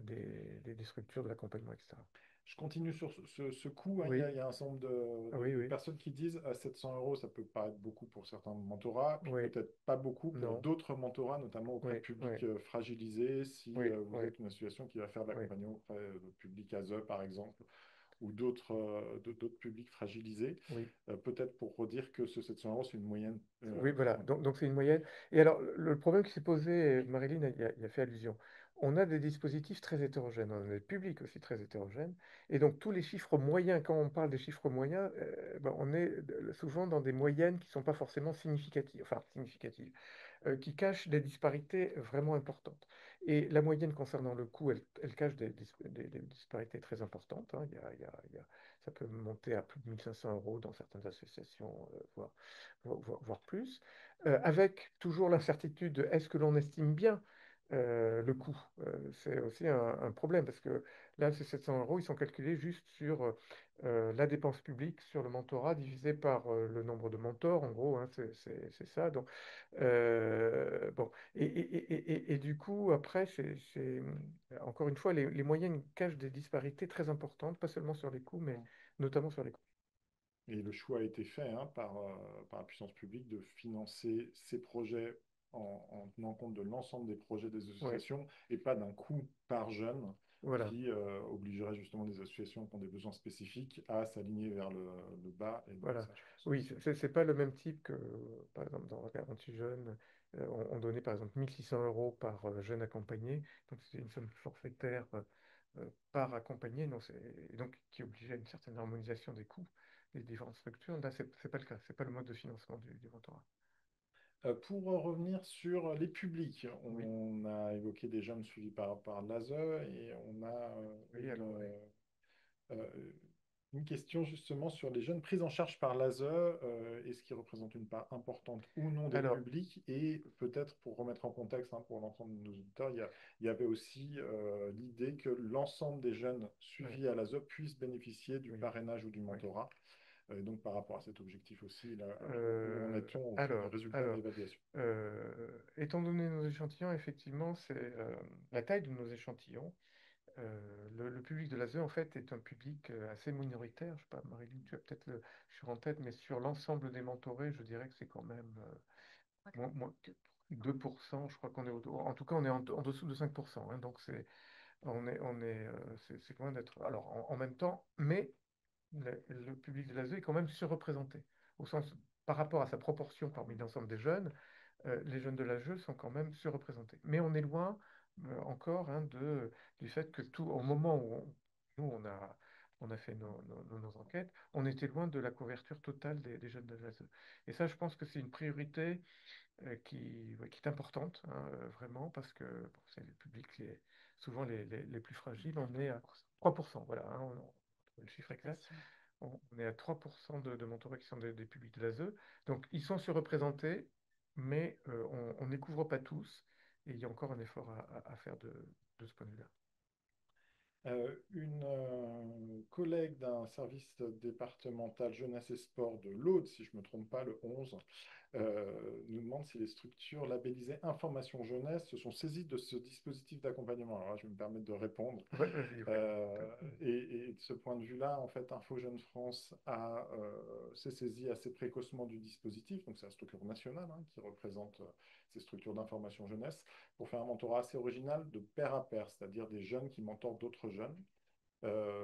des structures de l'accompagnement, etc. Je continue sur ce coût, hein. Oui, Il y a un certain nombre oui, de oui, personnes qui disent à 700 euros, ça peut paraître beaucoup pour certains mentorats, puis oui, peut-être pas beaucoup pour non, d'autres mentorats, notamment auprès de oui, oui, publics fragilisés. Si oui, vous oui, êtes une association qui va faire de oui, l'accompagnement auprès de publics ASE, par exemple, ou d'autres publics fragilisés, oui. peut-être pour redire que ce 700 euros, c'est une moyenne. Oui, voilà. Ouais. Donc c'est une moyenne. Et alors, le problème qui s'est posé, et Marilyn y a fait allusion, on a des dispositifs très hétérogènes, on a des publics aussi très hétérogènes, et donc tous les chiffres moyens, quand on parle des chiffres moyens, ben, on est souvent dans des moyennes qui ne sont pas forcément significatives, enfin significatives, qui cachent des disparités vraiment importantes. Et la moyenne concernant le coût, elle cache des disparités très importantes, hein. Ça peut monter à plus de 1500 euros dans certaines associations, voire plus, avec toujours l'incertitude de est-ce que l'on estime bien le coût. C'est aussi un problème parce que là, ces 700 euros, ils sont calculés juste sur la dépense publique, sur le mentorat divisé par le nombre de mentors, en gros, hein, c'est ça. Donc, bon, et du coup, après, encore une fois, les moyennes cachent des disparités très importantes, pas seulement sur les coûts, mais notamment sur les coûts. Et le choix a été fait, hein, par la puissance publique de financer ces projets en tenant compte de l'ensemble des projets des Ouais, associations et pas d'un coût par jeune voilà. qui obligerait justement des associations qui ont des besoins spécifiques à s'aligner vers le bas. Et donc Voilà. ça, je pense que Oui, c'est pas le même type que, par exemple, dans la garantie jeune, on donnait par exemple 1600 euros par jeune accompagné, donc c'est une somme forfaitaire par accompagné, donc, et donc qui obligeait une certaine harmonisation des coûts des différentes structures. Là, c'est pas le cas, c'est pas le mode de financement du mentorat. Pour revenir sur les publics, Oui, on a évoqué des jeunes suivis par l'ASE et on a oui, alors, oui. euh, une question justement sur les jeunes prises en charge par l'ASE, est-ce qu'ils représentent une part importante ou non des Alors, publics? Et peut-être pour remettre en contexte, hein, pour l'ensemble de nos auditeurs, il y avait aussi l'idée que l'ensemble des jeunes ouais, suivis à l'ASE puissent bénéficier du oui, parrainage ou du oui. mentorat. Donc par rapport à cet objectif aussi, là, où en est-on au vu des Alors, résultats de alors, l'évaluation? étant donné nos échantillons, effectivement, c'est la taille de nos échantillons. Le public de l'ASE, en fait, est un public assez minoritaire. Je sais pas, Marilyn, tu as peut-être le chiffre en tête, mais sur l'ensemble des mentorés, je dirais que c'est quand même moins 2%. Je crois qu'on est en tout cas, on est en dessous de 5%, hein. Donc, c'est loin d'être. Alors, en même temps, mais le public de l'ASE est quand même surreprésenté, au sens, par rapport à sa proportion parmi l'ensemble des jeunes, les jeunes de l'ASE sont quand même surreprésentés. Mais on est loin encore, hein, du fait que au moment où nous, on a fait nos enquêtes, on était loin de la couverture totale des jeunes de l'ASE. Et ça, je pense que c'est une priorité ouais, qui est importante, hein, vraiment, parce que bon, c'est le public souvent les plus fragiles. On est à 3%, voilà, hein, le chiffre exact. On est à 3% de mentorats qui sont des publics de l'ASE. Donc, ils sont surreprésentés, mais on ne les couvre pas tous. Et il y a encore un effort à faire de ce point de vue-là. Une collègue d'un service départemental jeunesse et sport de l'Aude, si je ne me trompe pas, le 11, nous demande si les structures labellisées information jeunesse se sont saisies de ce dispositif d'accompagnement. Alors là, je vais me permettre de répondre. Ouais, vas-y, ouais. Et de ce point de vue-là, en fait, Info Jeune France s'est saisi assez précocement du dispositif. Donc, c'est la structure nationale, hein, qui représente ces structures d'information jeunesse, pour faire un mentorat assez original de pair à pair, c'est-à-dire des jeunes qui mentorent d'autres jeunes,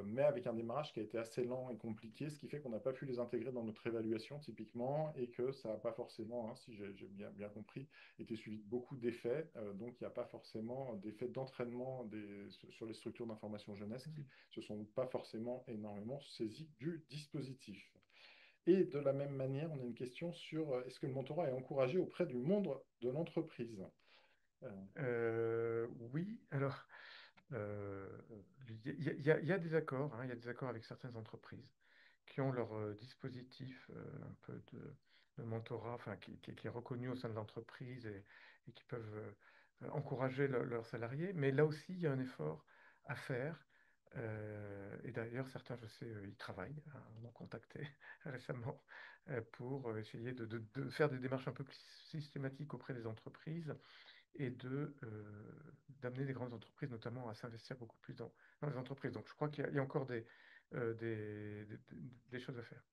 mais avec un démarrage qui a été assez lent et compliqué, ce qui fait qu'on n'a pas pu les intégrer dans notre évaluation typiquement, et que ça n'a pas forcément, hein, si j'ai bien compris, été suivi de beaucoup d'effets. Donc il n'y a pas forcément d'effets d'entraînement sur les structures d'information jeunesse qui se sont pas forcément énormément saisies du dispositif. Et de la même manière, on a une question sur est-ce que le mentorat est encouragé auprès du monde de l'entreprise? Euh, Oui, alors, Euh, il y a des accords, hein, il y a des accords avec certaines entreprises qui ont leur dispositif un peu de mentorat, enfin, qui est reconnu au sein de l'entreprise et qui peuvent encourager leurs salariés. Mais là aussi, il y a un effort à faire. Et d'ailleurs, certains, je sais, y travaillent, hein, m'ont contacté récemment pour essayer de faire des démarches un peu plus systématiques auprès des entreprises et d'amener les grandes entreprises notamment à s'investir beaucoup plus dans les entreprises. Donc je crois qu'il y a encore des choses à faire.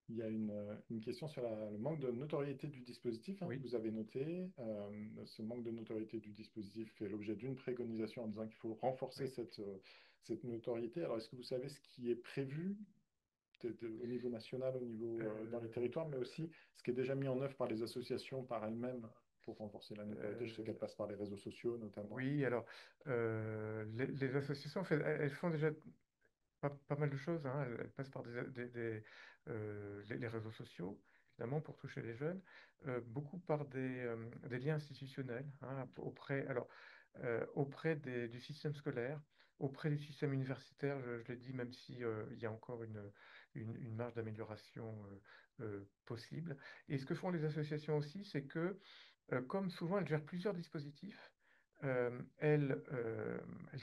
Il y a une question sur le manque de notoriété du dispositif, hein, que Oui. vous avez noté. Ce manque de notoriété du dispositif fait l'objet d'une préconisation en disant qu'il faut renforcer Oui. cette notoriété. Alors, est-ce que vous savez ce qui est prévu au niveau national, au niveau dans les Euh, territoires, mais aussi ce qui est déjà mis en œuvre par les associations par elles-mêmes pour renforcer la notoriété? Je sais euh, qu'elles passent par les réseaux sociaux notamment. oui, alors les associations, en fait, elles font déjà pas mal de choses, hein. Elles passent par les réseaux sociaux, évidemment, pour toucher les jeunes, beaucoup par des liens institutionnels, hein, auprès du système scolaire, auprès du système universitaire, je l'ai dit, même si, il y a encore une marge d'amélioration possible. Et ce que font les associations aussi, c'est que, comme souvent elles gèrent plusieurs dispositifs, elles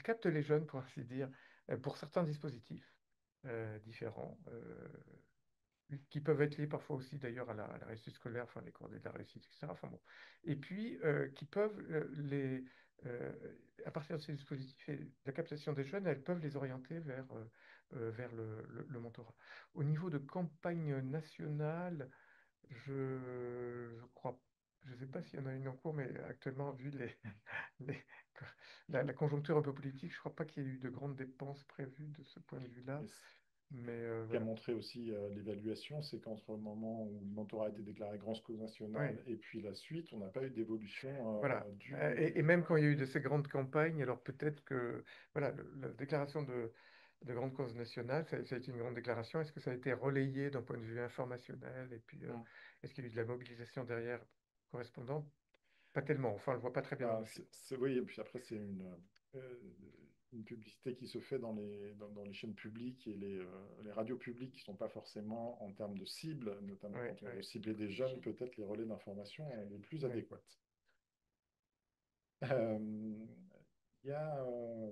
captent les jeunes, pour ainsi dire, pour certains dispositifs différents, qui peuvent être liés parfois aussi d'ailleurs à la réussite scolaire, enfin les coordonnées de la réussite, etc. Enfin, bon. Et puis qui peuvent, euh, à partir de ces dispositifs et de la captation des jeunes, elles peuvent les orienter vers le mentorat. Au niveau de campagne nationale, je crois, je ne sais pas s'il y en a une en cours, mais actuellement, vu les- la conjoncture un peu politique, je ne crois pas qu'il y ait eu de grandes dépenses prévues de ce point de vue-là. Et Mais qui a voilà. montré aussi l'évaluation, c'est qu'entre le moment où le mentorat a été déclaré grande cause nationale Oui, et puis la suite, on n'a pas eu d'évolution voilà. du... Et même quand il y a eu de ces grandes campagnes, alors peut-être que voilà, la déclaration de grande cause nationale, ça a été une grande déclaration. Est-ce que ça a été relayé d'un point de vue informationnel? Et puis, Mm. est-ce qu'il y a eu de la mobilisation derrière correspondante? Pas tellement. Enfin, on le voit pas très bien dans Bah, le film. oui, et puis après, c'est une publicité qui se fait dans les chaînes publiques et les radios publiques qui ne sont pas forcément en termes de cible, notamment Oui, quand on oui, veut cibler des jeunes, peut-être les relais d'information les plus oui. adéquats. Euh,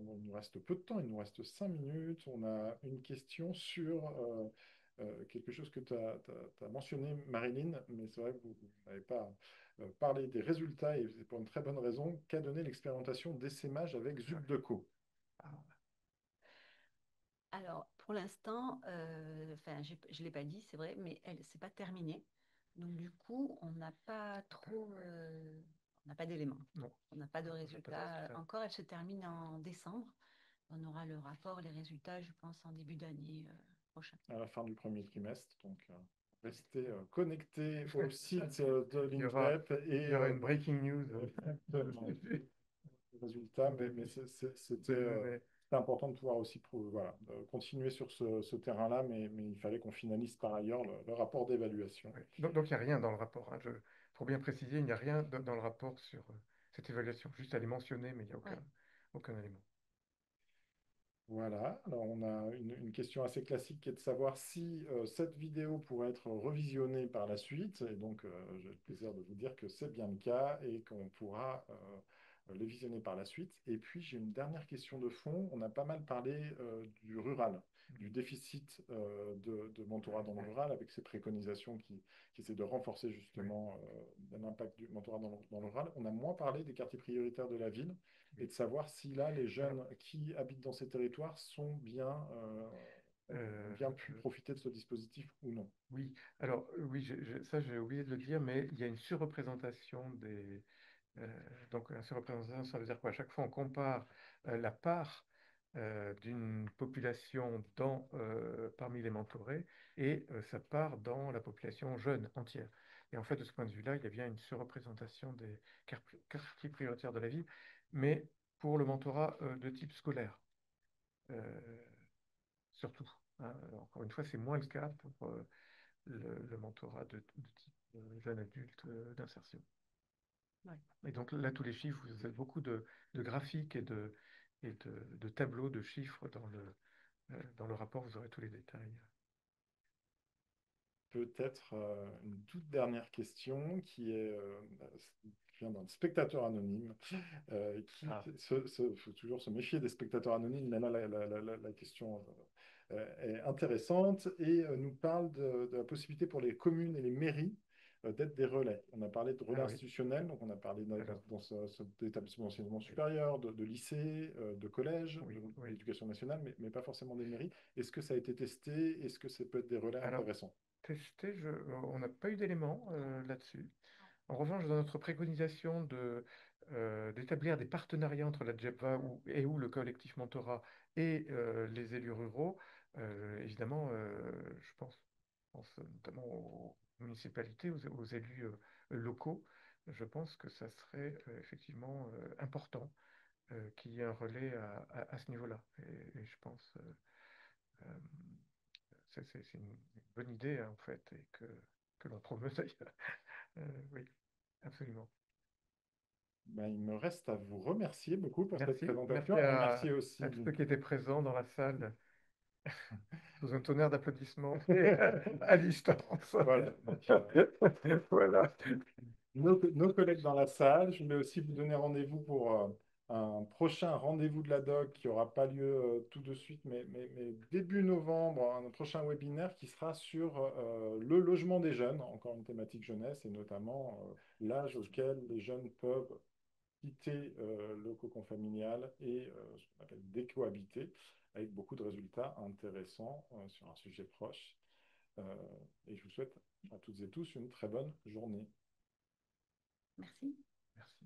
bon, il nous reste peu de temps, il nous reste 5 minutes. On a une question sur quelque chose que tu as mentionné, Marilyn, mais c'est vrai que vous n'avez pas parlé des résultats, et c'est pour une très bonne raison, qu'a donné l'expérimentation d'essaimage avec Zubdeco. Ah, Alors, pour l'instant, enfin, je ne l'ai pas dit, c'est vrai, mais c'est pas terminé. Donc, du coup, on n'a pas trop, on n'a pas d'éléments. non, On n'a pas de on n'a pas de résultats résultat. encore. Elle se termine en décembre. On aura le rapport, les résultats, je pense, en début d'année prochaine. À la fin du premier trimestre. Donc, restez connectés au site de Il y aura, l'INJEP il et y aura une breaking news. résultats, Des- mais mais- mais- mais- c'était important de pouvoir aussi voilà, continuer sur ce terrain-là, mais il fallait qu'on finalise par ailleurs le rapport d'évaluation. ouais. Donc, il n'y a rien dans le rapport, hein. Pour bien préciser, il n'y a rien dans le rapport sur cette évaluation. Juste, elle est mentionnée, mais il n'y a Ouais. aucun élément. Voilà, alors on a une question assez classique qui est de savoir si cette vidéo pourrait être revisionnée par la suite. Et donc, j'ai le plaisir de vous dire que c'est bien le cas et qu'on pourra les visionner par la suite. Et puis, j'ai une dernière question de fond. On a pas mal parlé du rural, du déficit de mentorat dans le Ouais, rural, avec ces préconisations qui essaient de renforcer ouais, justement l'impact du mentorat dans le rural. On a moins parlé des quartiers prioritaires de la ville et oui. de savoir si là, les Alors, jeunes qui habitent dans ces territoires ont euh, bien pu profiter de ce dispositif ou non. oui, alors oui, ça j'ai oublié de le dire, mais il y a une surreprésentation donc, une surreprésentation, ça veut dire quoi? À chaque fois, on compare la part d'une population parmi les mentorés et sa part dans la population jeune entière. Et en fait, de ce point de vue-là, il y a bien une surreprésentation des quartiers prioritaires de la ville, mais pour le mentorat de type scolaire, euh, surtout, hein. Encore une fois, c'est moins le cas pour le mentorat de type jeune adulte d'insertion. Ouais. Et donc là, tous les chiffres, vous avez beaucoup de graphiques et de tableaux de chiffres dans le rapport, vous aurez tous les détails. Peut-être une toute dernière question qui vient d'un spectateur anonyme Ah, faut toujours se méfier des spectateurs anonymes, mais là, la question est intéressante et nous parle de la possibilité pour les communes et les mairies d'être des relais. On a parlé de relais ah oui. institutionnels, donc on a parlé Alors, dans cet établissement d'enseignement supérieur, de lycée, de collège, oui, de oui. l'éducation nationale, mais pas forcément des mairies. Est-ce que ça a été testé? Est-ce que ça peut être des relais Alors, intéressants? testé, on n'a pas eu d'éléments là-dessus. En revanche, dans notre préconisation d'établir des partenariats entre la JEPVA et ou le collectif Mentorat et les élus ruraux, évidemment, je pense notamment aux municipalités, aux élus locaux, je pense que ça serait effectivement important qu'il y ait un relais à ce niveau-là. Et je pense euh, c'est une bonne idée hein, en fait, et que l'on promeut d'ailleurs. Oui, absolument. Ben, il me reste à vous remercier beaucoup pour cette Merci. présentation Merci et remercier aussi à tous ceux qui étaient présents dans la salle sous un tonnerre d'applaudissements et à distance. voilà, donc, Voilà. nos collègues dans la salle. Je voulais aussi vous donner rendez-vous pour un prochain rendez-vous de la doc qui n'aura pas lieu tout de suite, mais début novembre, un prochain webinaire qui sera sur le logement des jeunes, encore une thématique jeunesse, et notamment l'âge auquel les jeunes peuvent quitter le cocon familial et ce qu'on appelle décohabiter, avec beaucoup de résultats intéressants sur un sujet proche. Euh, et je vous souhaite à toutes et tous une très bonne journée. Merci. Merci.